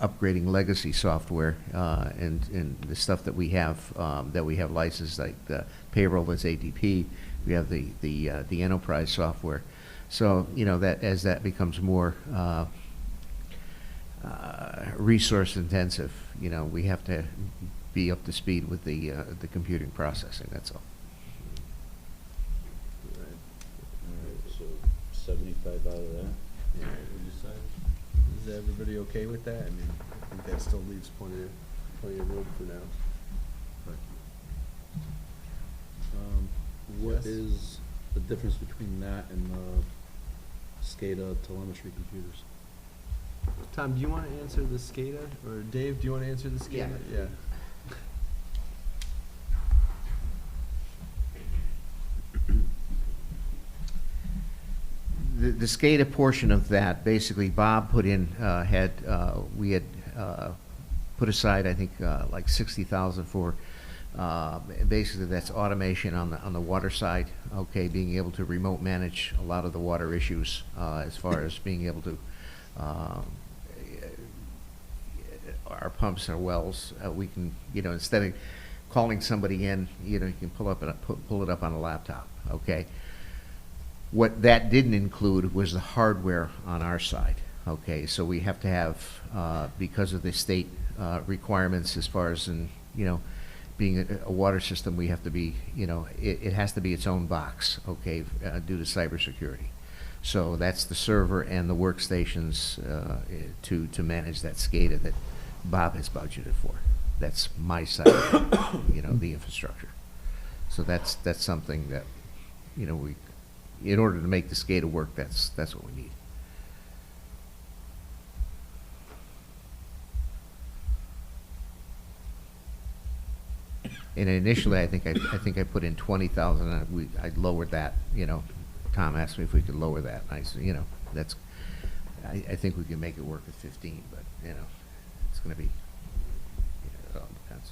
upgrading legacy software, and the stuff that we have licensed, like the payroll is ADP, we have the enterprise software. So, that, as that becomes more, resource intensive, we have to be up to speed with the computing processing, that's all. Right. All right, so 75 out of that, Yeah. we decided? Is everybody okay with that? I mean, I think that still leaves plenty of room for now. What Yes. is the difference between that and the SCADA telemetry computers? Tom, do you want to answer the SCADA, or Dave, do you want to answer the SCADA? Yeah. The SCADA portion of that, basically Bob put in, we had put aside, I think, like 60,000 for, basically that's automation on the water side, okay, being able to remote manage a lot of the water issues, as far as being able to, our pumps, our wells, we can, instead of calling somebody in, you can pull it up on a laptop, okay? What that didn't include was the hardware on our side, okay? So we have to have, because of the state requirements as far as being a water system, we have to be, it has to be its own box, okay, due to cybersecurity. So that's the server and the workstations to manage that SCADA that Bob has budgeted for. That's my side, the infrastructure. So that's something that, we, in order to make the SCADA work, that's what we need. And initially, I think I put in 20,000. I lowered that. Tom asked me if we could lower that. I said, that's. I think we can make it work at 15, but it's going to be. It all depends.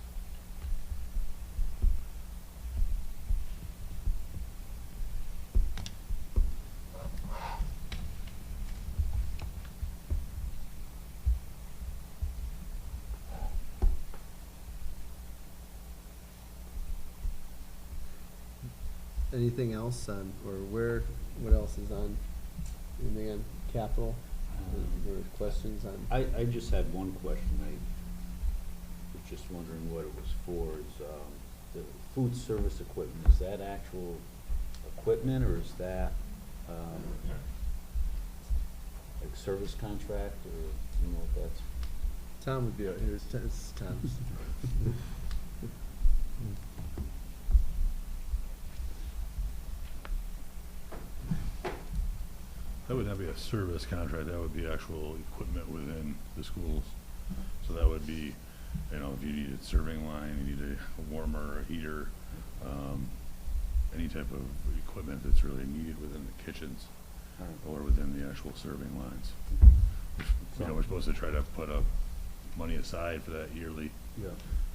Anything else on, or what else is on, anything on capital, or questions on? I just had one question. I was just wondering what it was for. Is the food service equipment, is that actual equipment, or is that like service contract, or if that's? Tom would be out here. It's Tom's. That would not be a service contract, that would be actual equipment within the schools. So that would be, if you needed serving line, you need a warmer, a heater, any type of equipment that's really needed within the kitchens or within the actual serving lines. We're supposed to try to put up money aside for that yearly. Yeah.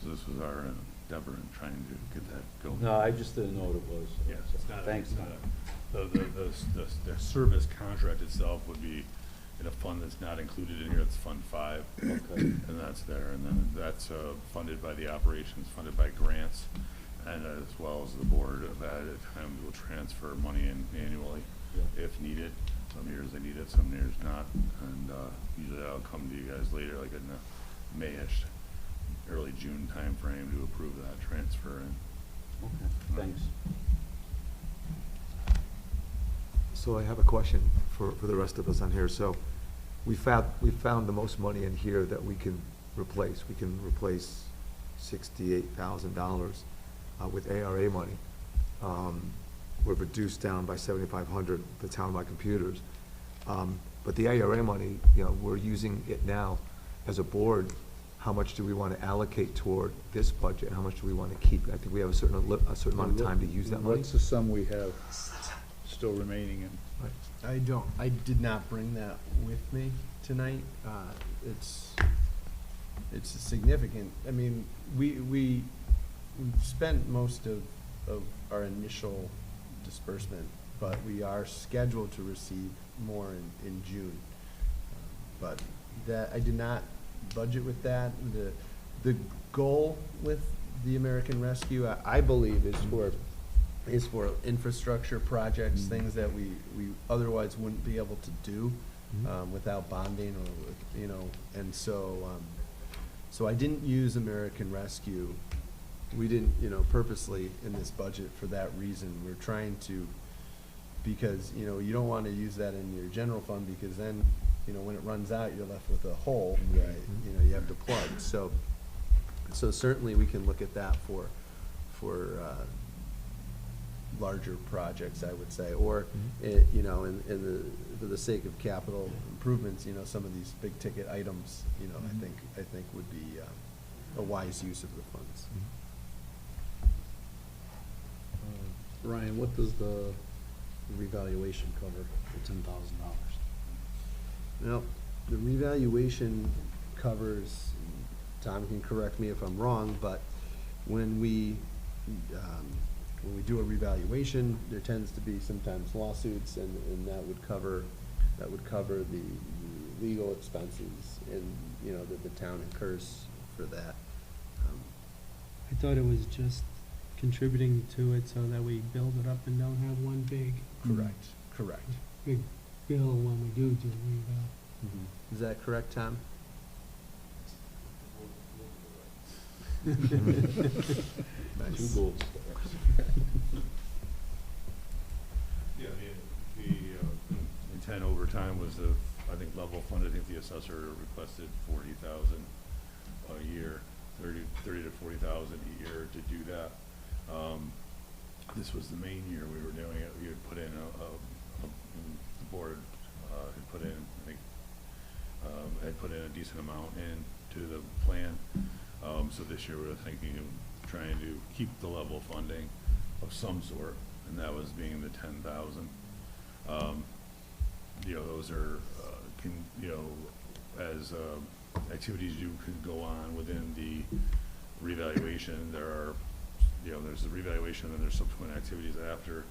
So this was our endeavor in trying to get that going. No, I just didn't know what it was. Yes, it's not. Thanks. The service contract itself would be in a fund that's not included in here, it's Fund 5. Okay. And that's there, and then that's funded by the operations, funded by grants, and as well as the board of that at times will transfer money in annually if needed. Some years they need it, some years not, and usually that'll come to you guys later, like in the May-ish, early June timeframe to approve that transfer. And Okay, thanks. So I have a question for the rest of us on here. So we found the most money in here that we can replace. We can replace $68,000 with ARA money. We're reduced down by $7,500 the townwide computers. But the ARA money, we're using it now as a board. How much do we want to allocate toward this budget? How much do we want to keep? I think we have a certain amount of time to use that money. What's the sum we have still remaining in? Right. I did not bring that with me tonight. It's significant. I mean, we've spent most of our initial disbursement, but we are scheduled to receive more in June. But that, I did not budget with that. The goal with the American Rescue, I believe, is for infrastructure projects, things that we otherwise wouldn't be able to do without bonding, or and so I didn't use American Rescue. We didn't, purposely in this budget for that reason. We're trying to, because you don't want to use that in your general fund, because then you know, when it runs out, you're left with a hole, Right. right? You know, you have to plug, so certainly we can look at that for, larger projects, I would say, or, you know, for the sake of capital improvements, you know, some of these big ticket items, you know, I think would be a wise use of the funds. Ryan, what does the revaluation cover for $10,000? Well, the revaluation covers, Tom can correct me if I'm wrong, but when we do a revaluation, there tends to be sometimes lawsuits, and that would cover the legal expenses and, you know, that the town incurs for that. I thought it was just contributing to it so that we build it up and don't have one big Correct. big bill when we do reval. Is that correct, Tom? Nice. Two goals. Yeah, the intent over time was to, I think, level fund. I think the assessor requested 40,000 a year, 30 to 40,000 a year to do that. This was the main year we were doing it. We had put in the board had put in, I think, had put in a decent amount into the plan. So this year we were thinking of trying to keep the level funding of some sort, and that was being the 10,000. You know, those are, you know, as activities could go on within the revaluation, there are, you know, there's the revaluation and there's subsequent activities after.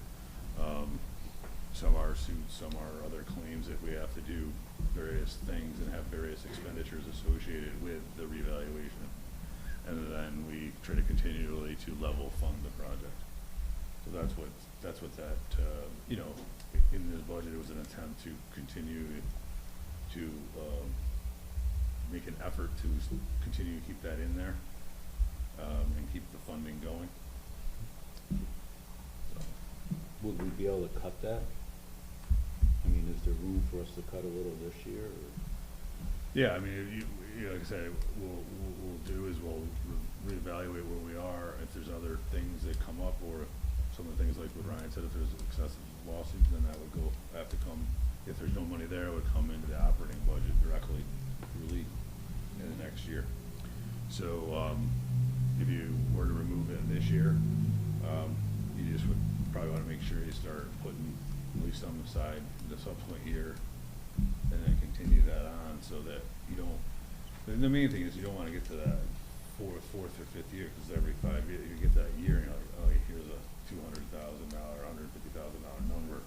Some are suits, some are other claims that we have to do various things and have various expenditures associated with the revaluation. And then we try to continually to level fund the project. So that's what that, you know, in this budget, it was an attempt to continue to make an effort to continue to keep that in there, and keep the funding going. So. Would we be able to cut that? I mean, is there room for us to cut a little this year, or? Yeah, I mean, like I said, we'll do is we'll reevaluate where we are. If there's other things that come up, or some of the things like what Ryan said, if there's excessive lawsuits, then that would have to come, if there's no money there, it would come into the operating budget directly, really, in the next year. So, if you were to remove it this year, you just would probably want to make sure you start putting at least some aside the subsequent year, and then continue that on, so that you don't, the main thing is you don't want to get to that fourth or fifth year, because every 5 years, you get that year and you're like, oh, here's a $200,000, $150,000 number.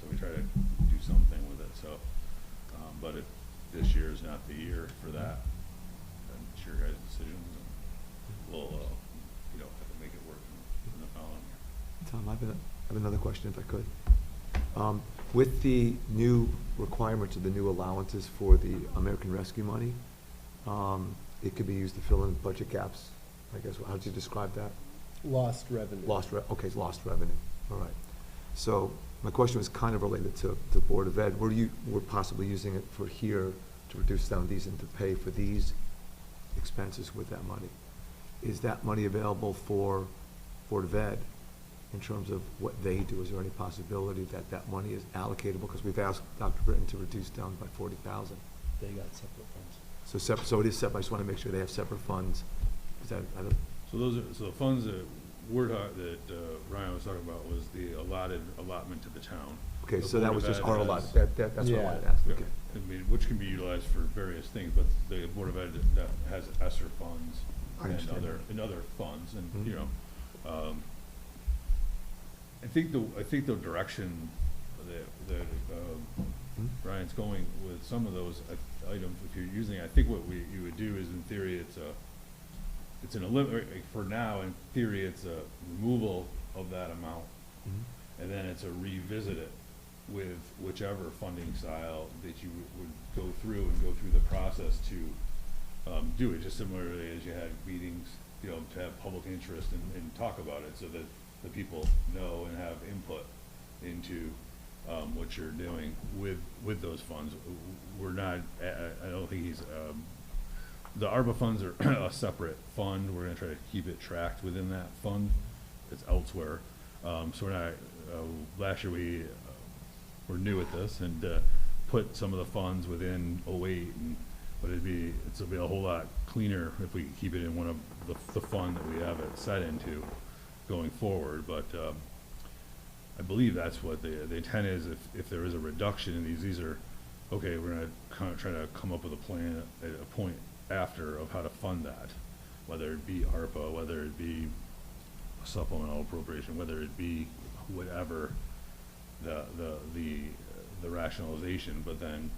So we try to do something with it, so, but if this year is not the year for that, then it's your guys' decision, and we'll, you know, have to make it work in the following year. Tom, I have another question, if I could. With the new requirements of the new allowances for the American Rescue money, it could be used to fill in budget gaps, I guess. How did you describe that? Lost revenue. Okay, it's lost revenue. All right. So my question was kind of related to the Board of Ed. We're possibly using it for here to reduce down these and to pay for these expenses with that money. Is that money available for Board of Ed in terms of what they do? Is there any possibility that that money is allocatable? Because we've asked Dr. Britton to reduce down by 40,000. They got separate funds. So it is separate. I just want to make sure they have separate funds. Is that, I don't, So those are, so the funds that Ryan was talking about was the allotment to the town. okay, The so that Board was of just Ed our has- lot. That's what I wanted to ask. Yeah, Okay. I mean, which can be utilized for various things, but the Board of Ed that has ESSER funds I and understand. other funds, and, Mhm. you know, I think the direction that Mhm. Ryan's going with some of those items, if you're using, I think what you would do is, in theory, it's for now, in theory, it's a removal of that amount, Mhm. and then it's a revisit it with whichever funding style that you would go through the process to do it, just similarly as you had meetings, you know, to have public interest and talk about it, so that the people know and have input into what you're doing with those funds. We're not, I don't think he's, the ARPA funds are a separate fund. We're gonna try to keep it tracked within that fund. It's elsewhere. So we're not, last year we were new at this and put some of the funds within 08, but it'll be a whole lot cleaner if we keep it in one of the fund that we have it set into going forward. But I believe that's what the intent is. If there is a reduction in these are, okay, we're gonna kind of try to come up with a plan at a point after of how to fund that, whether it be ARPA, whether it be a supplemental appropriation, whether it be whatever the rationalization. But then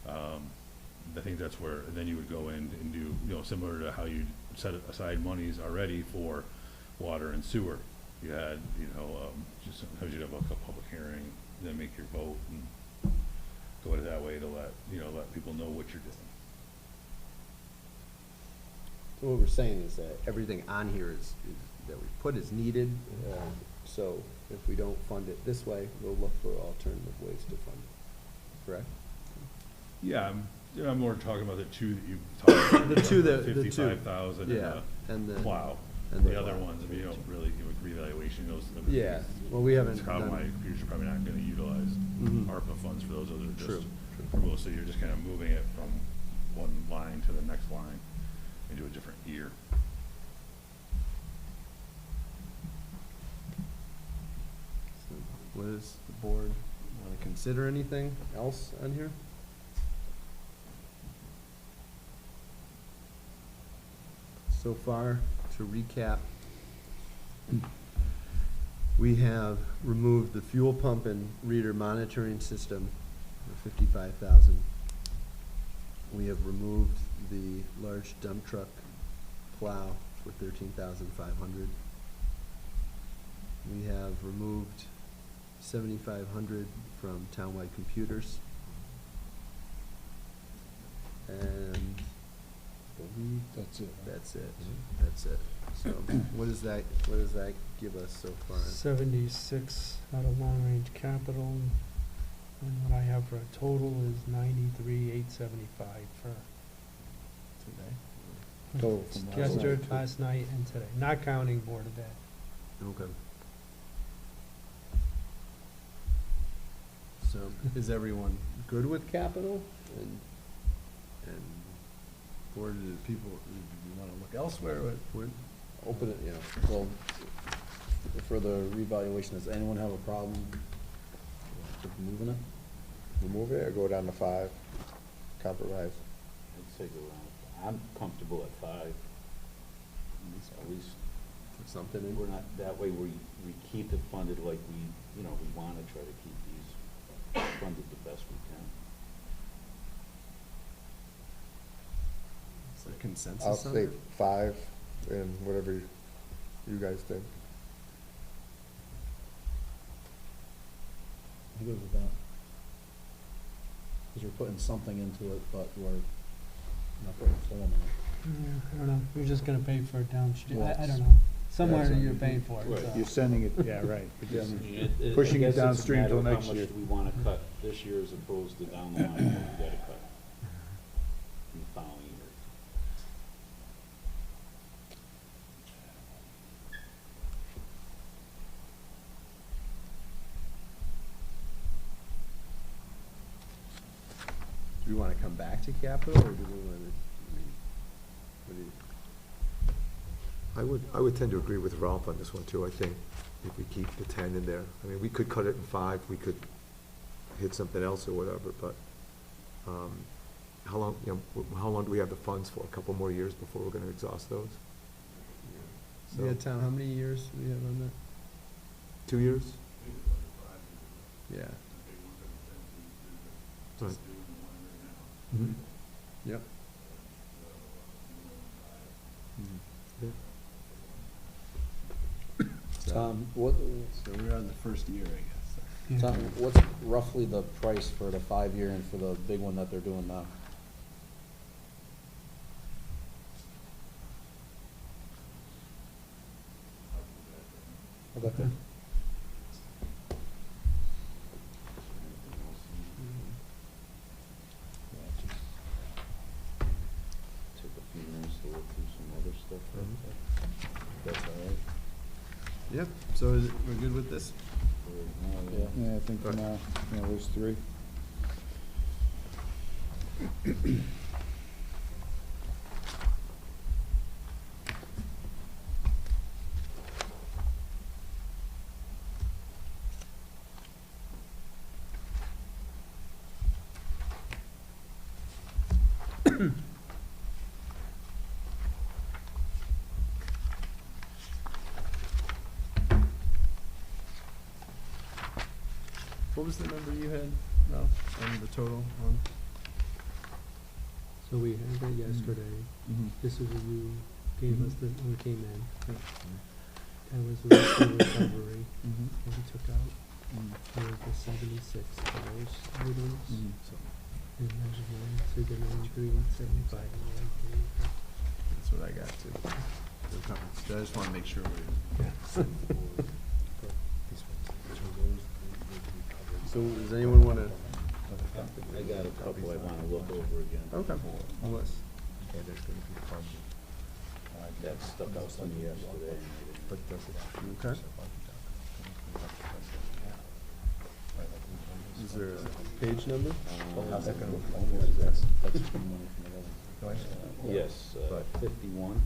I think that's where then you would go in and do, similar to how you set aside monies already for water and sewer. You had, just sometimes you'd have a public hearing, then make your vote and go it that way to let people know what you're doing. So what we're saying is that everything on here is that we put is needed, so if we don't fund it this way, we'll look for alternative ways to fund it, correct? Yeah, I'm more talking about the two that you talked about. The two that- 55,000 Yeah, and and the the plow. and the The other plow. ones, if you don't really give a reevaluation, those. Yeah, well, we haven't It's how done- my computers are probably not gonna utilize Mhm. ARPA funds for those are True, just, true. for most, so you're just kind of moving it from one line to the next line into a different year. So what does the board want to consider? Anything else on here? So far, to recap, we have removed the fuel pump and reader monitoring system for $55,000. We have removed the large dump truck plow for $13,500. We have removed $7,500 from townwide computers. And I believe That's it. that's it. That's it. So what does that give us so far? 76 out of long-range capital, and what I have for a total is 93,875 for Today? Total from last yesterday, night, too. last night, and today, not counting Board of Ed. Okay. So is everyone good with capital? And or do people want to look elsewhere? Open it, well, for the revaluation, does anyone have a problem with moving it? Remove it or go down to 5, compromise? I'd say go around, I'm comfortable at 5. At least Put something in? we're not, that way we keep it funded like we want to try to keep these funded the best we can. Is there consensus I'll on say it? 5 and whatever you guys think. I'm good with that. Because we're putting something into it, but we're not putting full amount. Yeah, I don't know, you're just gonna pay for it downstream, Well, I don't know, somewhere that's- you're paying for it, Right. so. You're sending it, yeah, right. You're just Mm-hmm. pushing I it guess it's a downstream matter till of next How year. much do we want to cut this year as opposed to down the line, what we gotta cut in the following year? Do we want to come back to capital, or do we want to, what do you? I would tend to agree with Ralph on this one too. I think if we keep the 10 in there, I mean, we could cut it in 5, we could hit something else or whatever, but, how long do we have the funds for? A couple more years before we're gonna exhaust those? So, Yeah, Tom, how many years do we have on that? 2 years? Yeah. Right. Mm-hmm. Yep. Tom, what, So we're on the first year, I guess. Yeah. Tom, what's roughly the price for the 5-year and for the big one that they're doing now? Okay. Yep, so is it, we're good with this? Yeah, I think for now, yeah, there's three. What was the number you had, Ralph, on the total one? So we had that yesterday. Mhm. This is what you gave us Mhm. when we came in. Yep. That was the rest of the recovery Mhm. that we took out. Mhm. There was the 76 for those items. Mhm. And there's one, so the 93, 75. That's what I got too. I just wanna make sure So does anyone wanna, I got a couple I wanna look over again. okay, unless, Yeah, there's gonna be funding. That stuck out to me yesterday. But does it? okay. Is there a page number? How's that gonna? That's money from the other. Yes, Right. 51,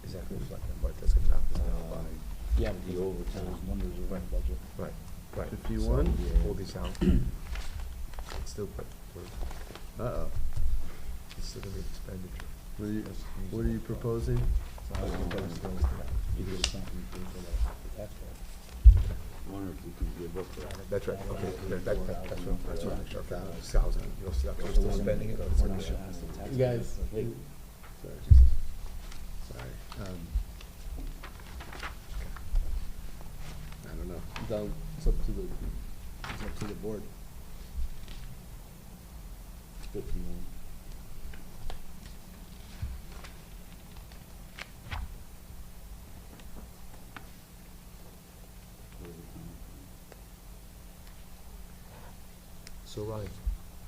Is that gonna reflect that, but that's gonna knock this down by, Yeah, the overtime. wonders are in the budget. right, right. 51? So, all these out. It's still, but, Uh-oh. it's still gonna be expenditure. What are you proposing? So I don't know, you do something for the tax card. Wonder if we can give up that. That's right, okay, that's what I'm sure, thousand, you'll see, you're still spending it, or it's We're gonna not be. gonna ask the tax. You guys, Hey, sorry, Jesus. sorry. I don't know. It's up to the board. 51. So Ryan,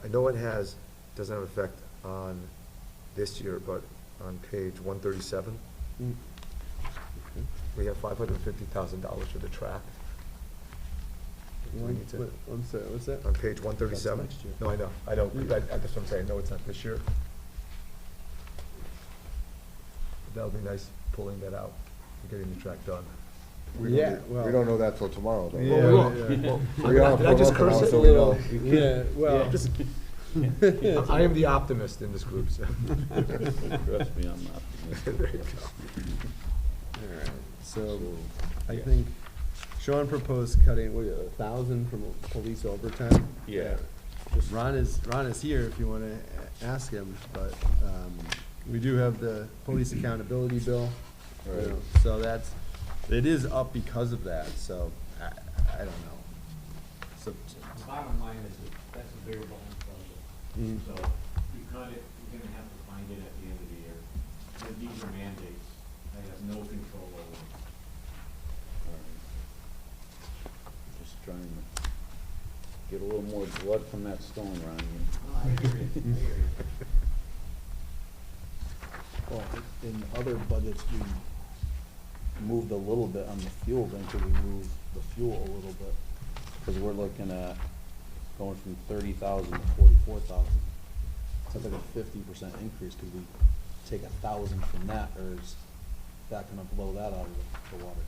I know it doesn't have effect on this year, but on page 137, we have $550,000 for the track. Do we need to- I'm sorry, what's that? On page 137? That's next year. No, I know, that's what I'm saying, no, it's not this year. That would be nice pulling that out, getting the track done. Yeah, well. We don't know that till tomorrow, though. Yeah, Well, we yeah. won't. We don't Did I just put it curse out it? till we know. Yeah, well. Just- I am the optimist in this group, so. Trust me, I'm not. There you go. All right, so I think Sean proposed cutting, what, 1,000 from police overtime? Yeah. Ron is here if you wanna ask him, but, we do have the police accountability bill. you know, So it is up because of that, so I don't know. So, The bottom line is that that's a bare bones budget. So you cut it, you're gonna have to find it at the end of the year. And these are mandates. I have no control over them. Just trying to get a little more blood from that stone, Ron. No, I hear you, I hear you. Well, in other budgets, we moved a little bit on the fuel, then could we move the fuel a little bit? Cause we're looking at going from 30,000 to 44,000. That's like a 50% increase, could we take 1,000 from that, or is that gonna blow that out of the water?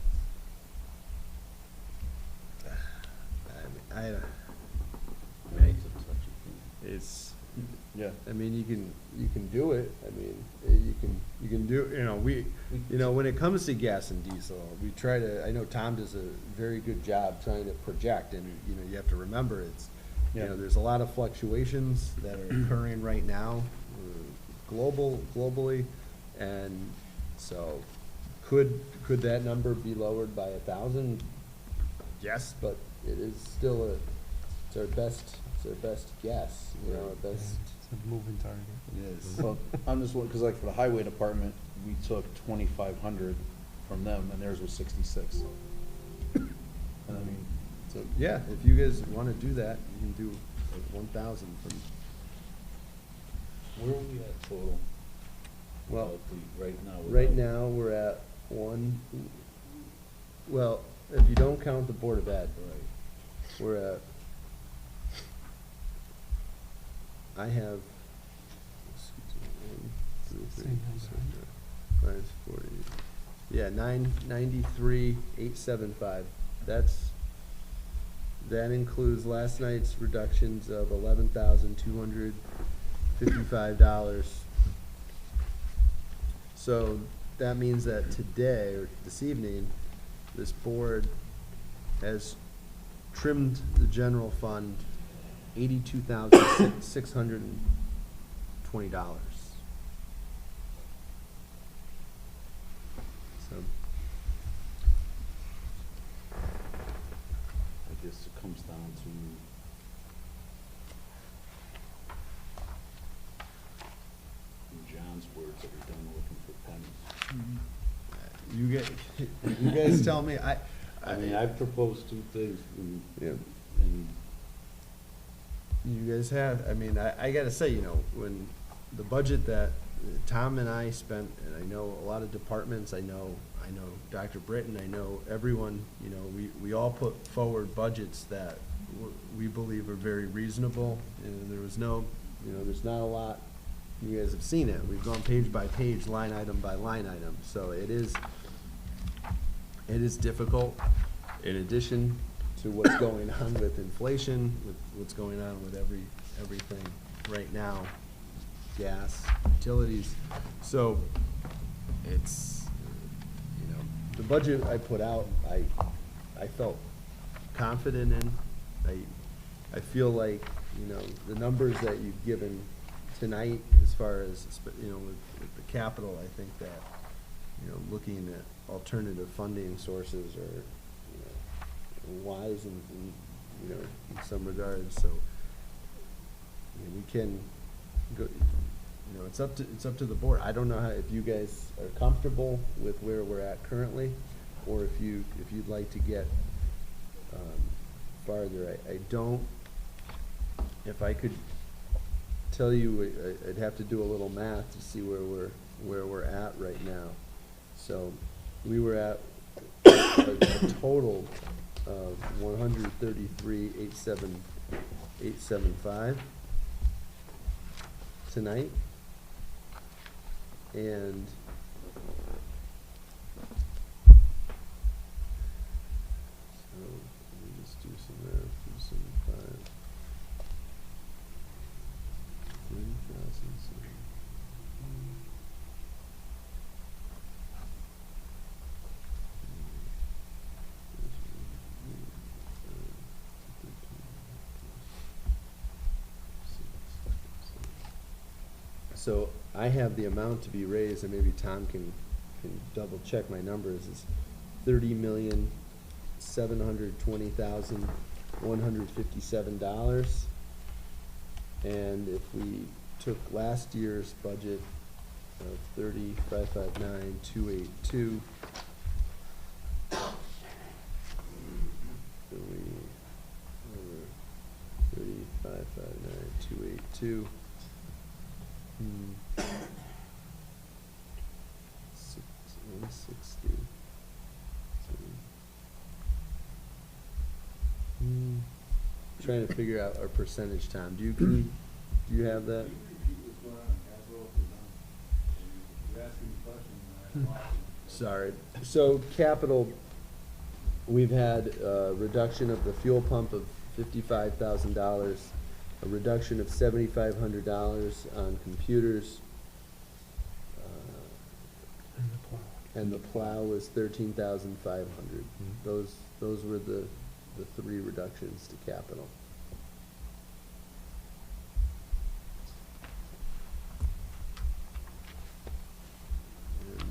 I don't, It's a touchy thing. it's, Yeah. I mean, you can do it, I mean, you can do, when it comes to gas and diesel, we try to, I know Tom does a very good job trying to project, and, you have to remember, Yeah. there's a lot of fluctuations that are occurring right now, globally, and so, could that number be lowered by 1,000? Yes, but it is still it's our best guess, our best. It's a moving target. It is. Well, I'm just, cause like for the highway department, we took 2,500 from them, and theirs was 66. And I mean, So, yeah, if you guys wanna do that, you can do 1,000 from, Where are we at total? well, Right now? right now, we're at Well, if you don't count the Board of Ed, we're at, I have, excuse me, 1, 2, 3, Same 4, 5, 40, yeah, 993,875. That includes last night's reductions of $11,255. So that means that today, or this evening, this board has trimmed the general fund $82,620. So, I guess it comes down to in John's words, that we're done looking for pennies. you guys tell me, I mean, I've proposed two things, yeah. and You guys have, I mean, I gotta say, when the budget that Tom and I spent, and I know a lot of departments, I know Dr. Britton, I know everyone, we all put forward budgets that we believe are very reasonable, and there was no, there's not a lot, you guys have seen it, we've gone page by page, line item by line item, so it is difficult, in addition to what's going on with inflation, with what's going on with everything right now, gas, utilities. So it's, the budget I put out, I felt confident in. I feel like, the numbers that you've given tonight as far as, with the capital, I think that, looking at alternative funding sources are, wise in some regards, so we can go, it's up to the board. I don't know if you guys are comfortable with where we're at currently, or if you'd like to get farther. I don't, if I could tell you, I'd have to do a little math to see where we're at right now. So we were at a total of 133,875 tonight, and so let me just do some math. 275, 30,000. So I have the amount to be raised, and maybe Tom can double check my numbers, is $30,720,157. And if we took last year's budget of 30,559,282, then we, 30,559,282. 160. Trying to figure out our percentage, Tom. Do you have that? Sorry. So capital, we've had a reduction of the fuel pump of $55,000, a reduction of $7,500 on computers, and the plow was $13,500. Those were the three reductions to capital. And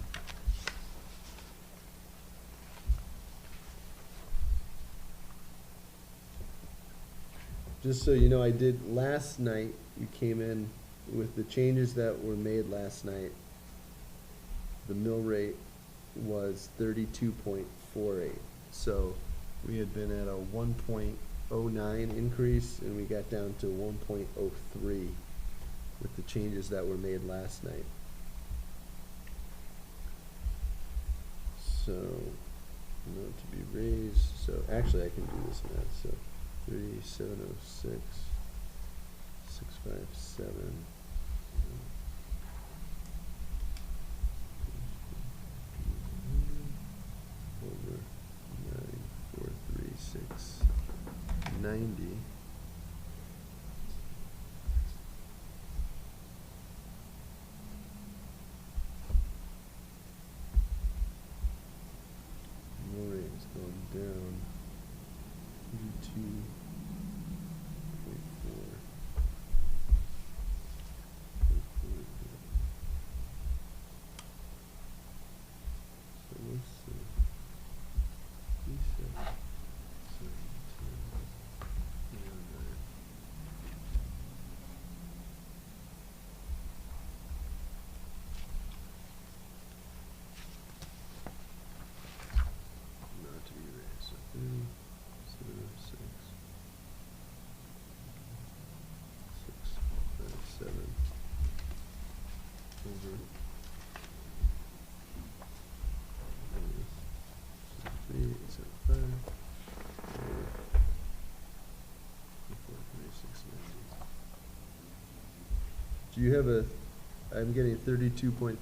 just so you know, I did last night, you came in with the changes that were made last night. The mill rate was 32.48. So we had been at a 1.09 increase, and we got down to 1.03 with the changes that were made last night. So Amount to be raised, so actually I can do this math, so 3706, 657. Over 943690. Mill rate is going down. 32.4. So let's see. 37, 17, 09. Not to be raised, so 3706, 657 over minus 3875 over 43690. Do you have a, I'm getting 32.40.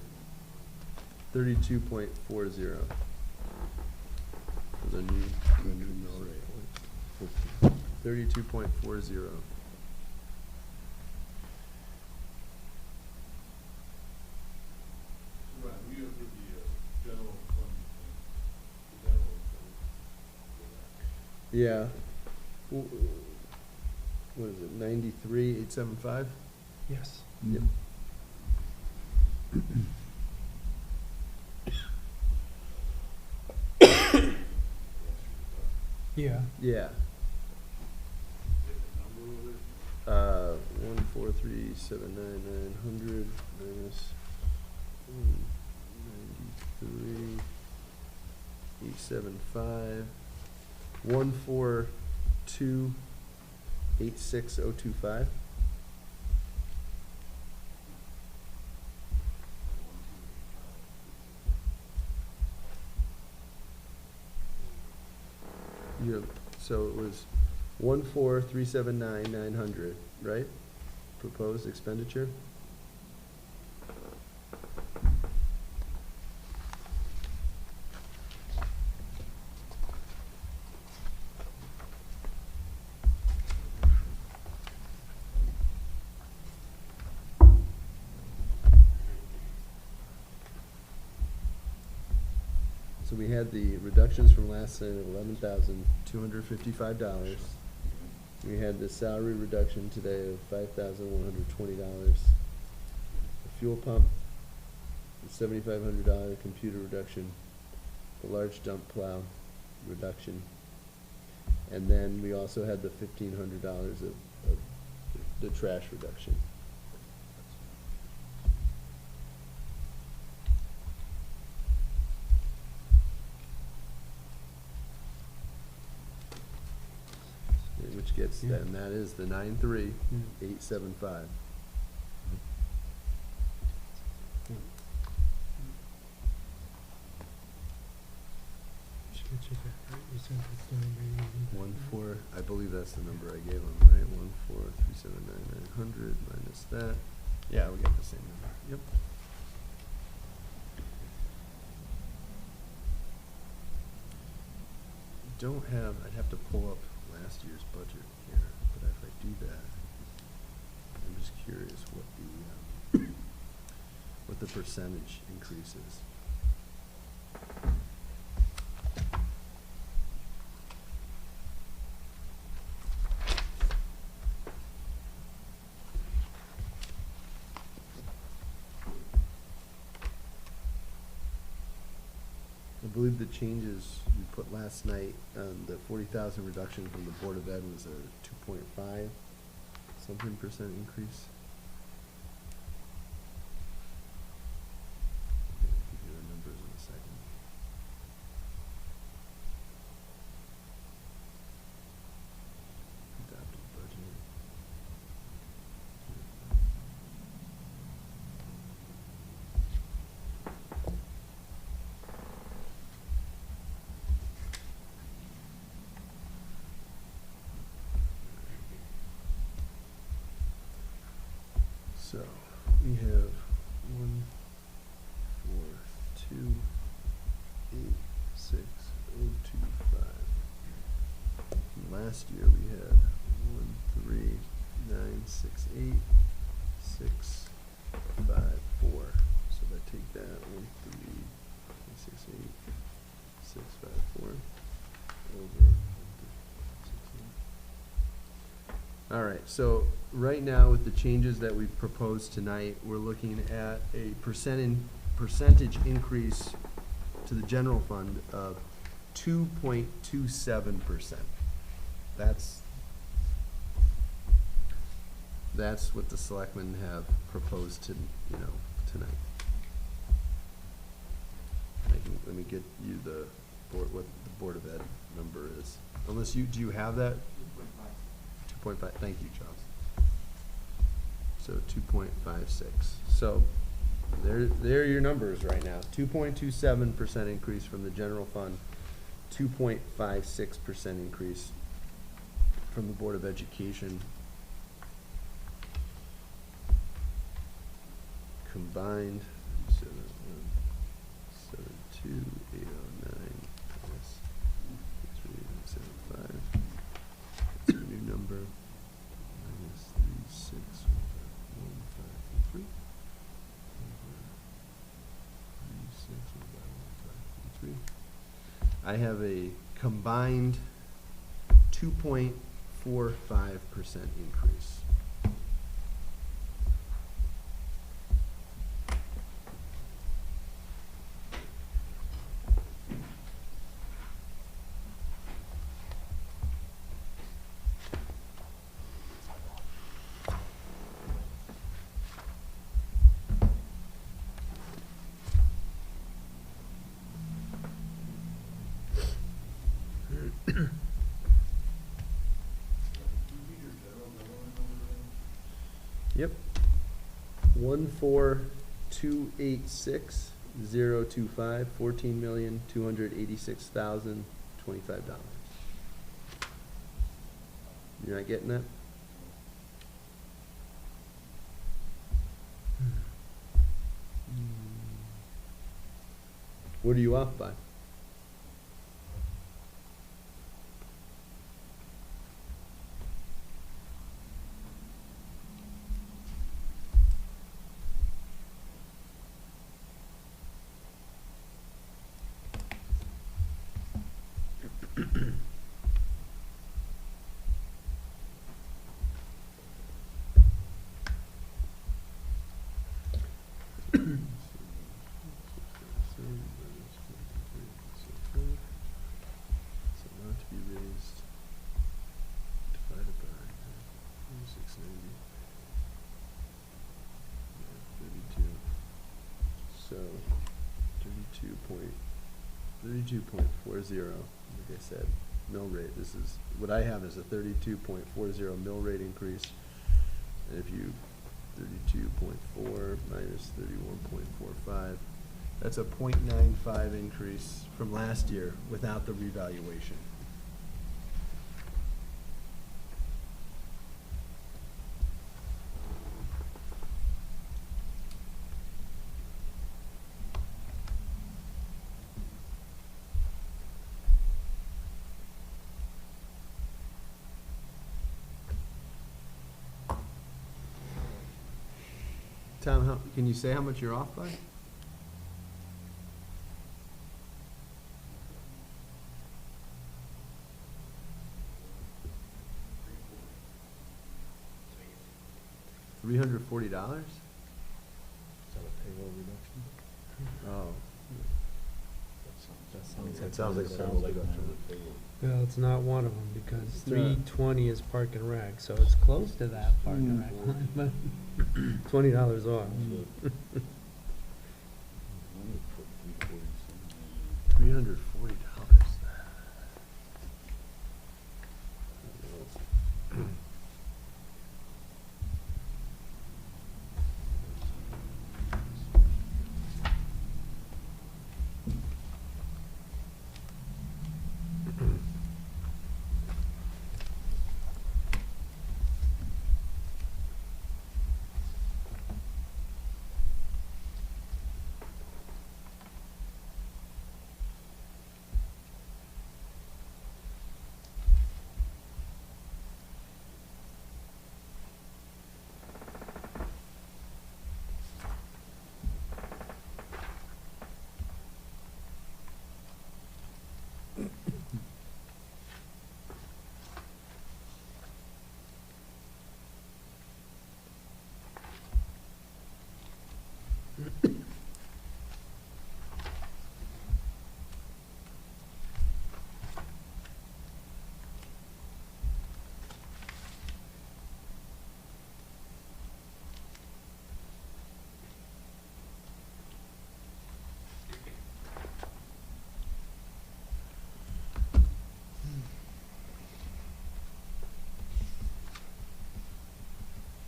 For the new mill rate. 32.40. Right, we have the general fund, the general fund. Yeah. What is it, 93,875? Yes. Yep. Yeah. Yeah. Get the number of it. 143,799,900 minus 93,875. 142,86025. So it was 14379,900, right? Proposed expenditure? So we had the reductions from last night of $11,255. We had the salary reduction today of $5,120. The fuel pump, the $7,500 computer reduction, the large dump plow reduction. And then we also had the $1,500 of the trash reduction. Which gets, Yeah. and that is the 93,875. I believe that's the number I gave him, right? 14379,900 minus that. Yeah, we got the same number. Yep. Don't have, I'd have to pull up last year's budget here, but if I do that, I'm just curious what the percentage increase is. I believe the changes we put last night, the 40,000 reduction from the Board of Ed was a 2.5 something percent increase. I'll give you the numbers in a second. Adopted budget. So, we have 1, 4, 2, 8, 6, 0, 2, 5. Last year we had 1, 3, 9, 6, 8, 6, 5, 4. So if I take that 1, 3, 6, 8, 6, 5, 4 over. All right, so right now with the changes that we've proposed tonight, we're looking at a percentage increase to the general fund of 2.27%. That's what the selectmen have proposed to, tonight. Let me get you the board, what the Board of Ed number is. Unless do you have that? 2.5, thank you, Charles. So 2.56. So there are your numbers right now. 2.27% increase from the general fund, 2.56% increase from the Board of Education. Combined, 72809 plus 3875. That's our new number. Minus 361513. 361513. I have a combined 2.45% increase. Yep. 14286,025, $14,286,025. You're not getting that? What are you off by? So not to be raised, divided by 690, 32. So 32.40, like I said, mill rate. This is, what I have is a 32.40 mill rate increase. And if you 32.4 minus 31.45, that's a 0.95 increase from last year without the revaluation. Tom, can you say how much you're off by? $340? Is that a payroll reduction? Oh. That sounds like a payroll reduction. Well, it's not one of them, because It's not. 320 is Park and Rec, so it's close to that Park and Rec line, but $20 off. $340.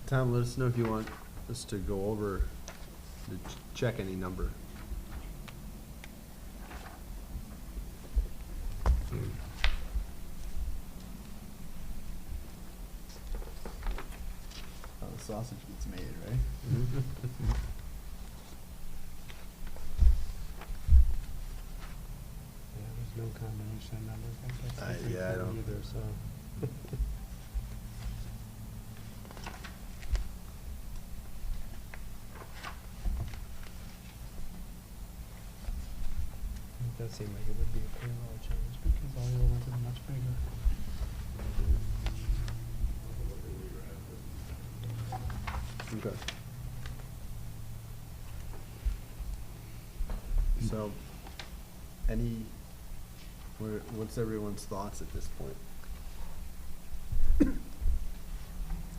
Tom, let us know if you want us to go over, to check any number. How the sausage gets made, right? Yeah, there's no combination of numbers, I guess. Yeah, I don't- Either, so. It does seem like it would be a payroll change because all the other ones are much bigger. Okay. So, what's everyone's thoughts at this point?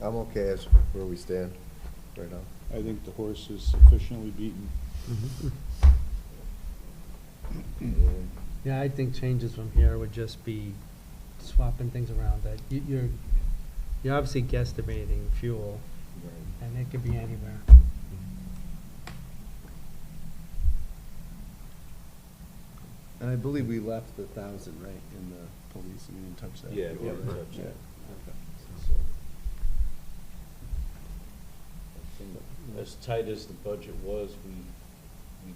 I'm okay as where we stand right now. I think the horse is sufficiently beaten. Yeah, I think changes from here would just be swapping things around, that you're obviously guesstimating fuel, and it could be anywhere. And I believe we left the 1,000, right, in the police, we didn't touch that. Yeah, we didn't touch Yeah, that. okay. As tight as the budget was, we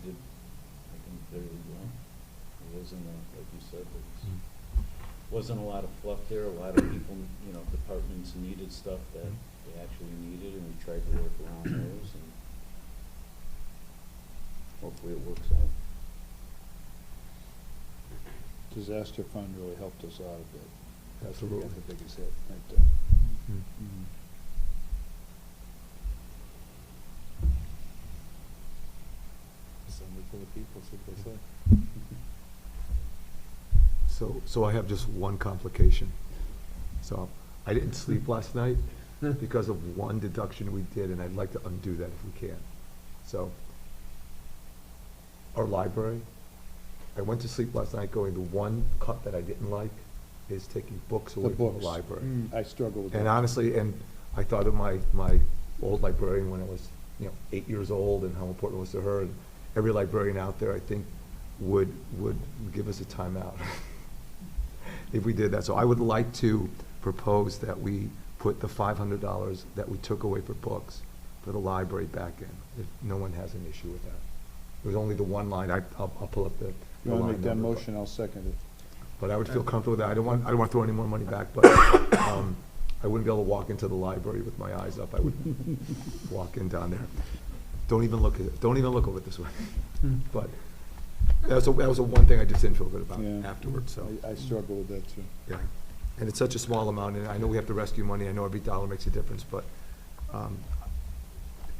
did, I think, fairly well. It wasn't, like you said, wasn't a lot of fluff there. A lot of people, departments needed stuff that they actually needed, and we tried to work around those, and hopefully it works out. Disaster fund really helped us out a bit. That's where we got Absolutely. the biggest hit, right there. Assembly for the people, that's what they say. So I have just one complication. So I didn't sleep last night because of one deduction we did, and I'd like to undo that if we can. So, our library, I went to sleep last night going, the one cut that I didn't like is taking books The away from books. the library. I struggle with that. And honestly, and I thought of my old librarian when I was, 8 years old, and how important it was to her. And every librarian out there, I think, would give us a timeout if we did that. So I would like to propose that we put the $500 that we took away for books for the library back in, if no one has an issue with that. It was only the one line. I'll pull up the You the wanna line make that number, but- motion, I'll second it. But I would feel comfortable with that. I don't want to throw any more money back, but I wouldn't be able to walk into the library with my eyes up. I would walk in down there. Don't even look at it. Don't even look over it this way. But that was a one thing I just didn't feel good about Yeah. afterwards, so. I struggle with that too. Yeah, and it's such a small amount, and I know we have to rescue money, I know every dollar makes a difference, but,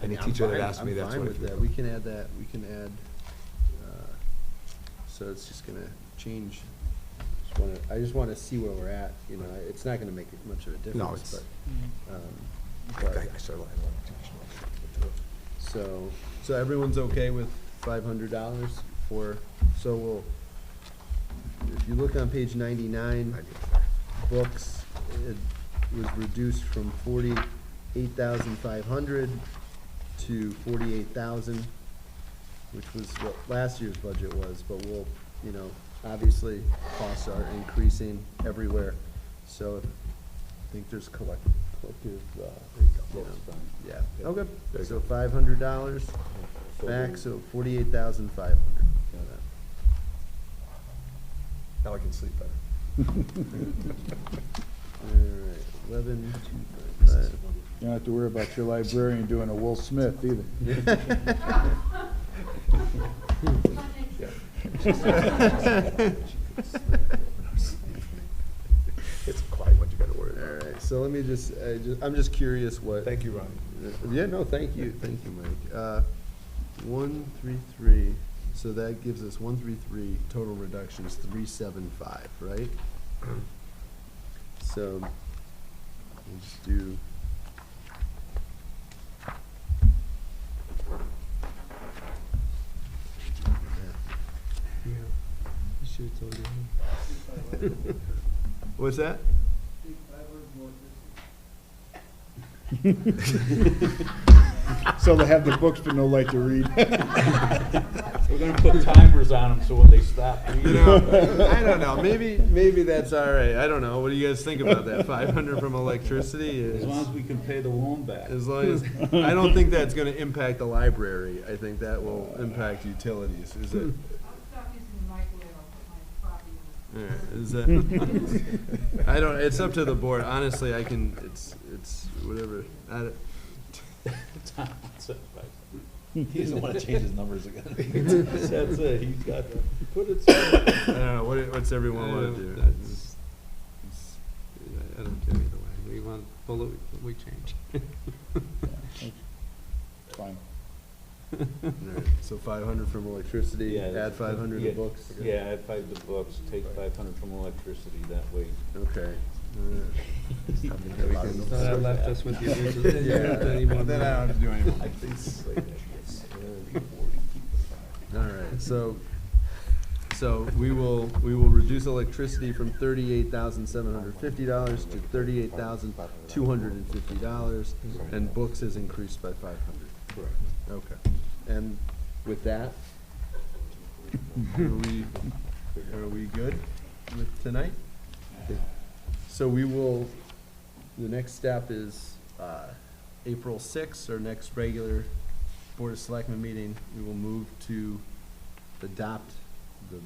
any I'm teacher that fine- asks me, that's I'm what I fine feel. with that, we can add that, so it's just gonna change. I just wanna see where we're at, it's not gonna make much of a difference, it's- but, I started lying about it too much. so everyone's okay with $500 so if you look on page 99, books, it was reduced from 48,500 to 48,000, which was what last year's budget was, but obviously, costs are increasing everywhere, so I think there's collective, yeah, okay, There you so go. $500 back, so 48,500. Now I can sleep better. All right, 11,255. You don't have to worry about your librarian doing a Will Smith either. So let me I'm just curious what. Thank you, Ron. Yeah, no, thank you, Mike. 133, so that gives us 133, total reduction is 375, right? So, we'll just do. Yeah. You should've told me. What's that? So they have the books but no light to read. We're gonna put timers on them, so when they stop reading. You know, I don't know, maybe that's all right, I don't know, what do you guys think about that? 500 from electricity is. As long as we can pay the loan back. As long as, I don't think that's gonna impact the library, I think that will impact utilities, is it? Stop using the microwave, I'll put my coffee in Is that, I don't, it's up to the board, honestly, I can, it's whatever. He doesn't wanna change his numbers again. That's it, he's got, put it I don't know, what's everyone wanna do? I don't care either way. We want, we change. It's fine. Alright, so 500 from electricity, Yeah, add 500 to yeah, books? Yeah, add 5 to books, take 500 from electricity, that way. Okay. That left us with you. Then I don't have to do anything. All right, so we will reduce electricity from $38,750 to $38,250, and books is increased by 500. Correct. Okay, and with that, are we good with tonight? So the next step is April 6th, our next regular Board of Selectmen meeting. We will move to adopt the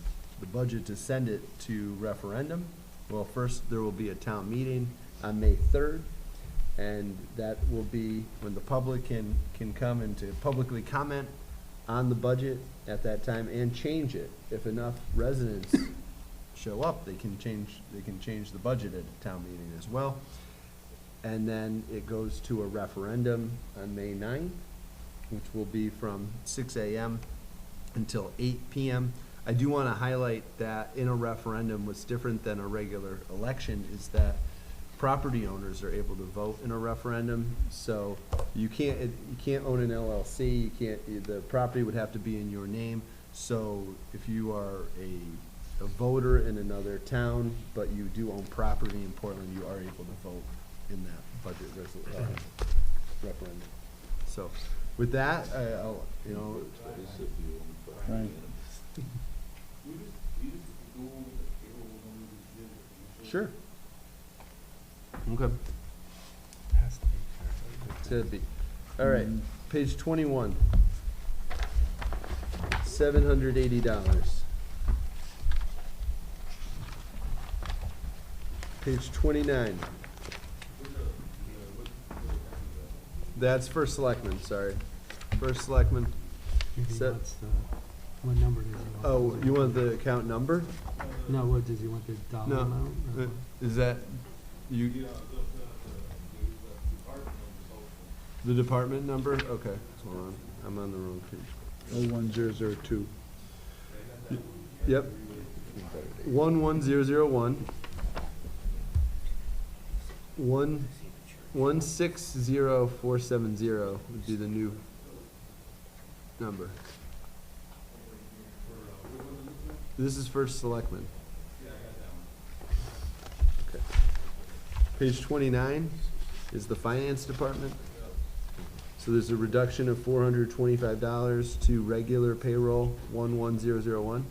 budget to send it to referendum. Well, first, there will be a town meeting on May 3rd, and that will be when the public can come and to publicly comment on the budget at that time and change it. If enough residents show up, they can change the budget at a town meeting as well. And then it goes to a referendum on May 9th, which will be from 6 a.m. until 8 p.m. I do want to highlight that in a referendum, what's different than a regular election is that property owners are able to vote in a referendum. So you can't own an LLC, the property would have to be in your name. So if you are a voter in another town, but you do own property in Portland, you are able to vote in that budget referendum. So with that, I'll, Right. Sure. Okay. Should be. All right, page 21. $780. Page 29. That's for Selectmen, sorry. First Selectmen. Set- What number does he want? Oh, you want the account number? No, what, does he want the dollar No. amount? or- Is that, you? The department number? Okay, hold on, I'm on the wrong page. 01002. Yep. 11001. 160470 would be the new number. This is First Selectman. Okay. Page 29 is the Finance Department. So there's a reduction of $425 to regular payroll 11001.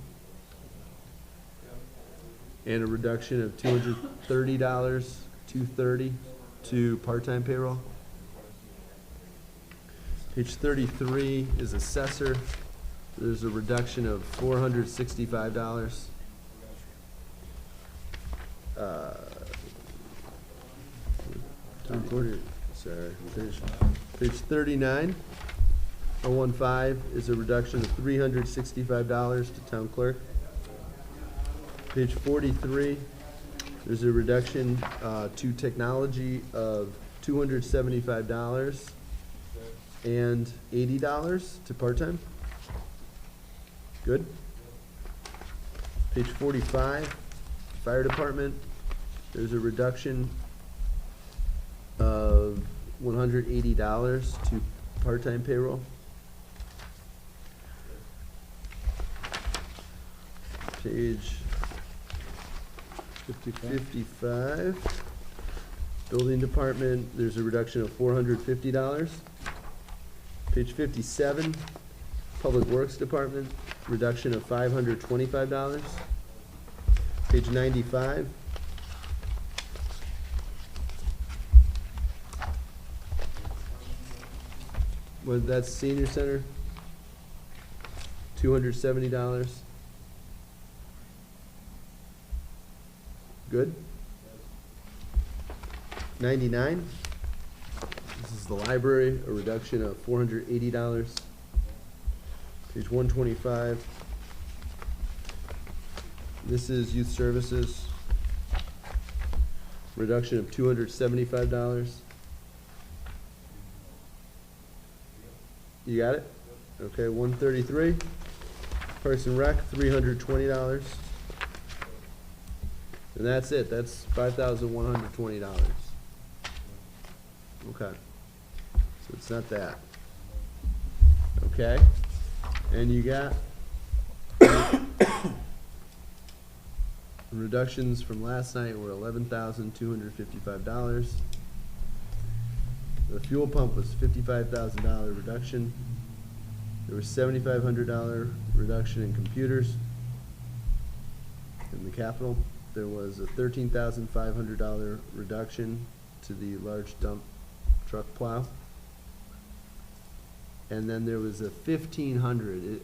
And a reduction of $230, $230 to part-time payroll. Page 33 is assessor. There's a reduction of $465. Sorry, page 39, 015 is a reduction of $365 to town clerk. Page 43, There's a reduction, to technology of $275 and $80 to part-time. Good. Page 45, fire department, there's a reduction of $180 to part-time payroll. Page 55, building department, there's a reduction of $450. Page 57, public works department, reduction of $525. Page 95. Well, that's senior center, $270. Good. 99. This is the library, a reduction of $480. Page 125. This is youth services, reduction of $275. You got it? Okay, 133. Parks and Rec, $320. And that's it, that's $5,120. Okay, so it's not that. Okay, and you got reductions from last night were $11,255. The fuel pump was $55,000 reduction. There was $7,500 reduction in computers in the capital. There was a $13,500 reduction to the large dump truck plow. And then there was a $1,500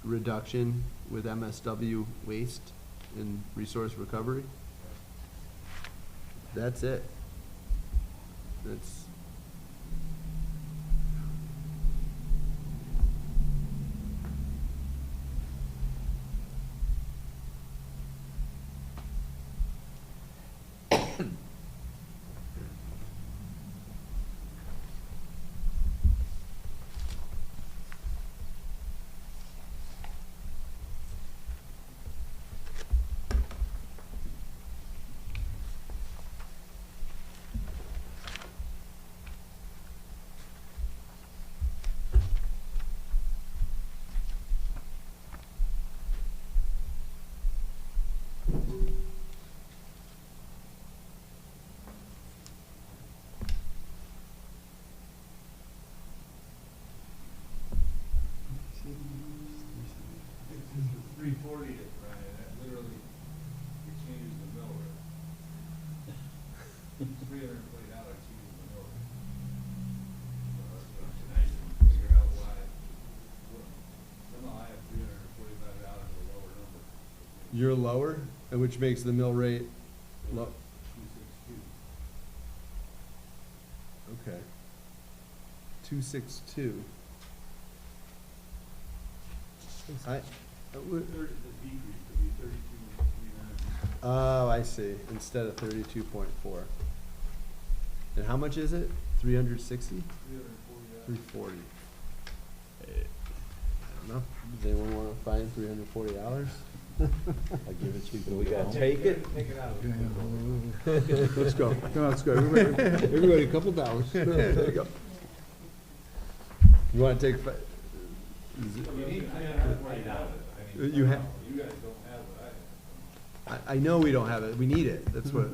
reduction with MSW waste and resource recovery. That's it. That's $340, Brian, that literally, it changes the mill rate. $340 changes the mill rate. I can figure out why, somehow I have $345 a lower number. you're lower, and which makes the mill rate low. 262. Okay. 262. The decrease could be 32.39. Oh, I see, instead of 32.4. And how much is it? 360? 340. I don't know. Does anyone want to find $340? I give it to you. We gotta take it? Take it out. Let's go, come on, let's go, everybody, a couple dollars. There you go. You want to take, You need $340. You have, You guys don't have what I have. I know we don't have it, we need it, that's what,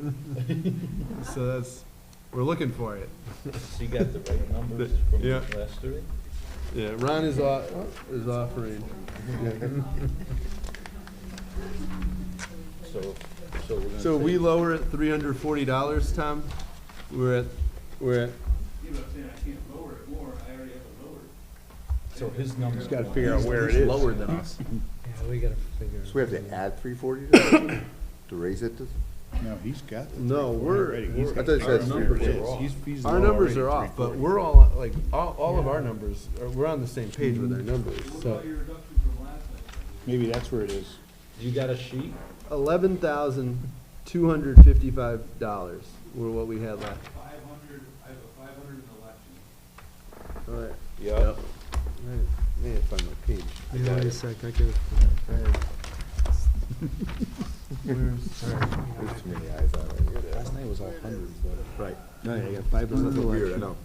so that's, we're looking for it. So you got the right numbers from Yeah. last three? Yeah, Ron is offering. So we're gonna. So we take- lower it $340, Tom? We're at, Yeah, but I'm saying I can't lower it more, I already have it lowered. So his numbers. Just gotta figure out where it He's is. lower than us. Yeah, we gotta figure. So we have to add 340 to that, to raise it to? No, he's got the. No, 340 we're- already. He's we're- got I thought you said the numbers 340. are off. He's our low numbers already, are off, but 340. we're all, like, all of our numbers, we're on the same page with our numbers, What so. about your reduction from last night? Maybe that's where it is. You got a sheet? 11,255 $255 were what we had left. 500, I have a 500 in election. All right. Yep. May have find my page. Yeah, wait a sec, I could. There's too many eyes on it. Last night was all hundreds, though. Right. No, I got 500 Nothing weird, I election, know.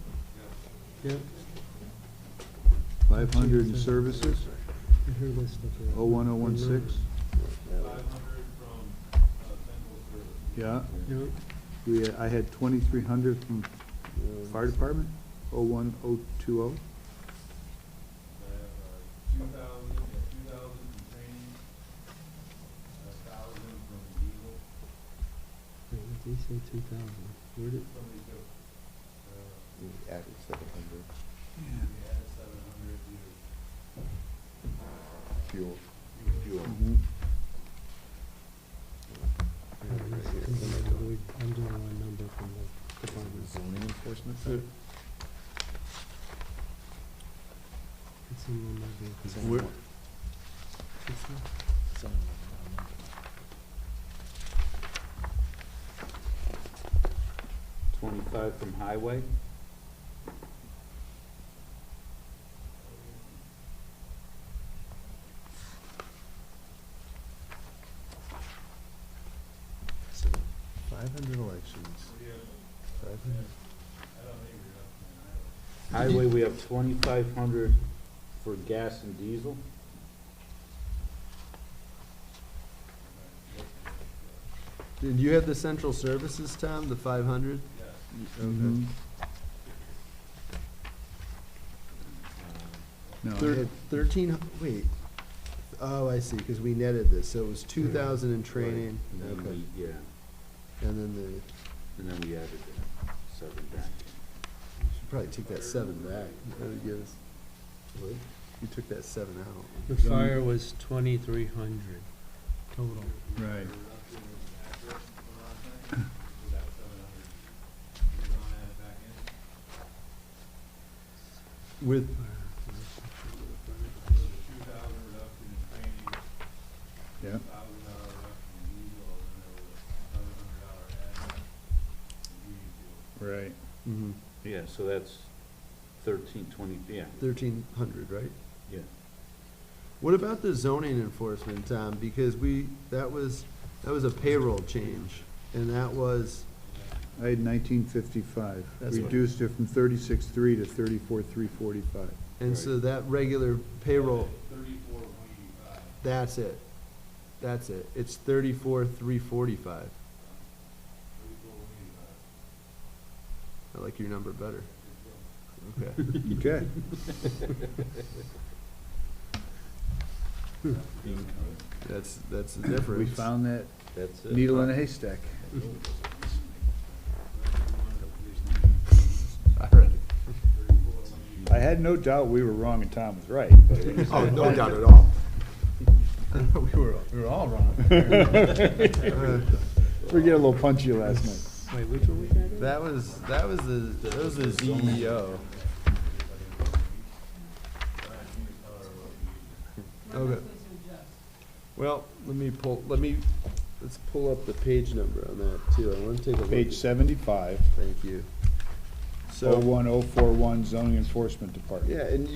Yep. 500 in services, I heard this stuff. 01016, 500 from central service. yeah. Yep. I had 2,300 from fire department, 01020. I have 2,000 from training, 1,000 from diesel. Wait, what did he say, 2,000? Where did, Somebody took, Added 700 we added 700 to fuel. fuel. Mhm. I'm doing one number from the department. Zoning enforcement? It's in one number. Where- It's in- 25 from highway? So, 500 elections. 500. Highway, we have 2,500 for gas and diesel. Did you have the central services, Tom, the 500? Mhm. No, I had 13, wait. Oh, I see, because we netted this, so it was 2,000 in training, And then okay. we, yeah, And then and then we added 7 back. you should probably take that 7 back. That would give us, you took that 7 out. The fire was 2,300 total. right. With, Yeah, right. mhm, Yeah, so that's 1320, yeah, 1,300, right? yeah. What about the zoning enforcement, Tom? Because that was a payroll change, and that was, I had 1955, That's what- reduced it from 36,300 to 34,345. and so that regular payroll, 34,185. that's it. That's it. It's 34,345. 34,185. I like your number better. Okay. Okay. That's the We difference. found that That's it. needle in a haystack. All right. I had no doubt we were wrong and Tom was right, but it was- Oh, no doubt at all. We were all wrong. we get a little punchy last night. Wait, which one was that? That was the ZEO. Okay. Well, let's pull up the page number on that too. I want to take a look. Page 75, Thank you. So, 01041 zoning enforcement department. yeah, and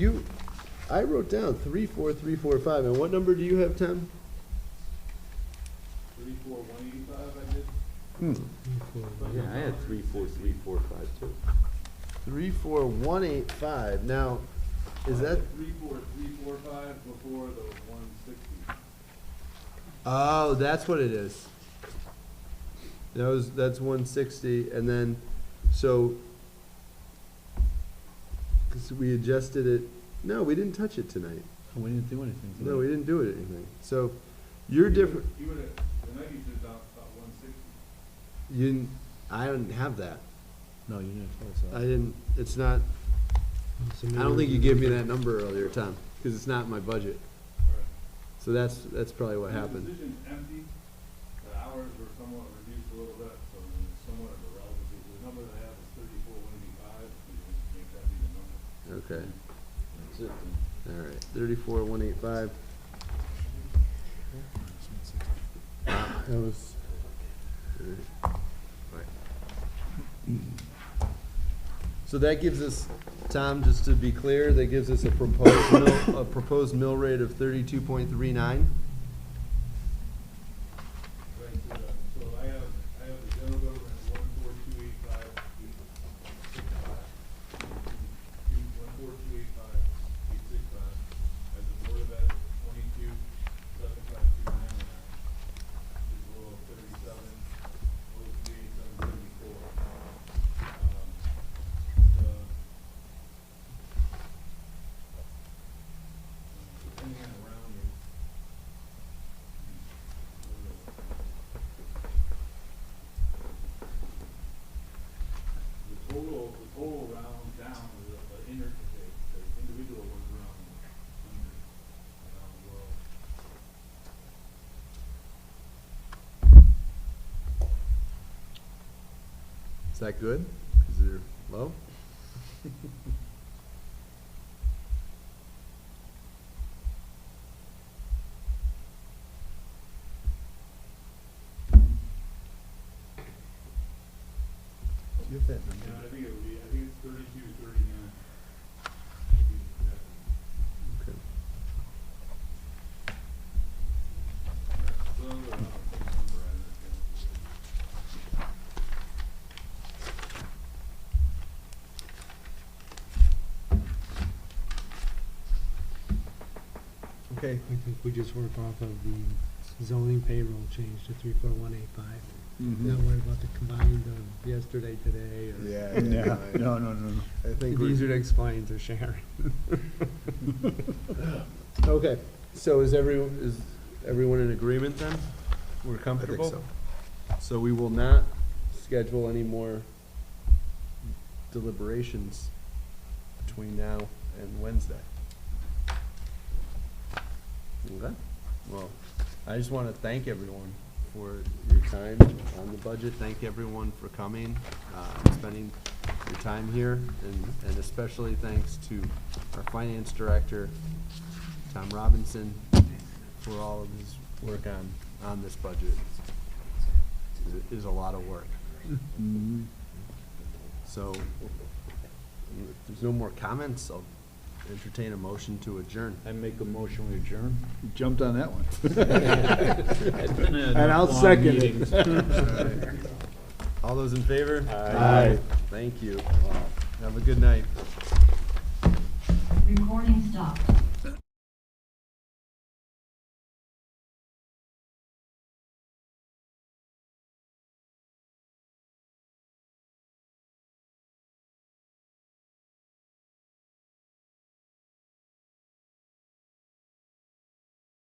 I wrote down 34345, and what number do you have, Tim? 34,185 I did. Yeah, I had 34345 too. 34185. Now, is that? 34,345 before the 160. Oh, that's what it is. That's 160, and then, so, because we adjusted it, no, we didn't touch it tonight. We didn't do anything. No, we didn't do it anything. So, you're different, You would have, the night you said about 160. I didn't have that. No, you didn't tell us that. I didn't, it's not, I don't think you gave me that number earlier, Tom, because it's not in my budget. So that's probably what happened. The position's empty, the hours were somewhat reduced a little bit, so it's somewhat of a relevancy. The number that I have is 34,185, we can make that be the number. Okay, That's it. all right, 34,185. That was, So that gives us, Tom, just to be clear, that gives us a proposed mill rate of 32.39. Right, so I have the general government 14285, 14285, 865. As the board of ed, 227529, is a little 37,038,774. Depending on rounding. The total round down is the interface, the individual ones round under, around the world. Is that good? Is there low? Do you have that number? Yeah, I think it's 3239. Okay. So, number, I understand. Okay. I think we just work off of the zoning payroll change to 34185. Not worry about the combined of yesterday, today, or. Yeah. Yeah, no. I think It's we're. easier to explain to Sharon. Okay, so is everyone in agreement then? We're comfortable? so. So we will not schedule any more deliberations between now and Wednesday. Okay, well, I just want to thank everyone for your time on the budget. Thank everyone for coming, spending your time here, and especially thanks to our finance director, Tom Robinson, for all of his work on this budget. It is a lot of work. So, if there's no more comments, I'll entertain a motion to adjourn. I make a motion we adjourn. You jumped on that one. It's been a And I'll long second meeting. it. All those in favor? Aye. Thank you. Have a good night.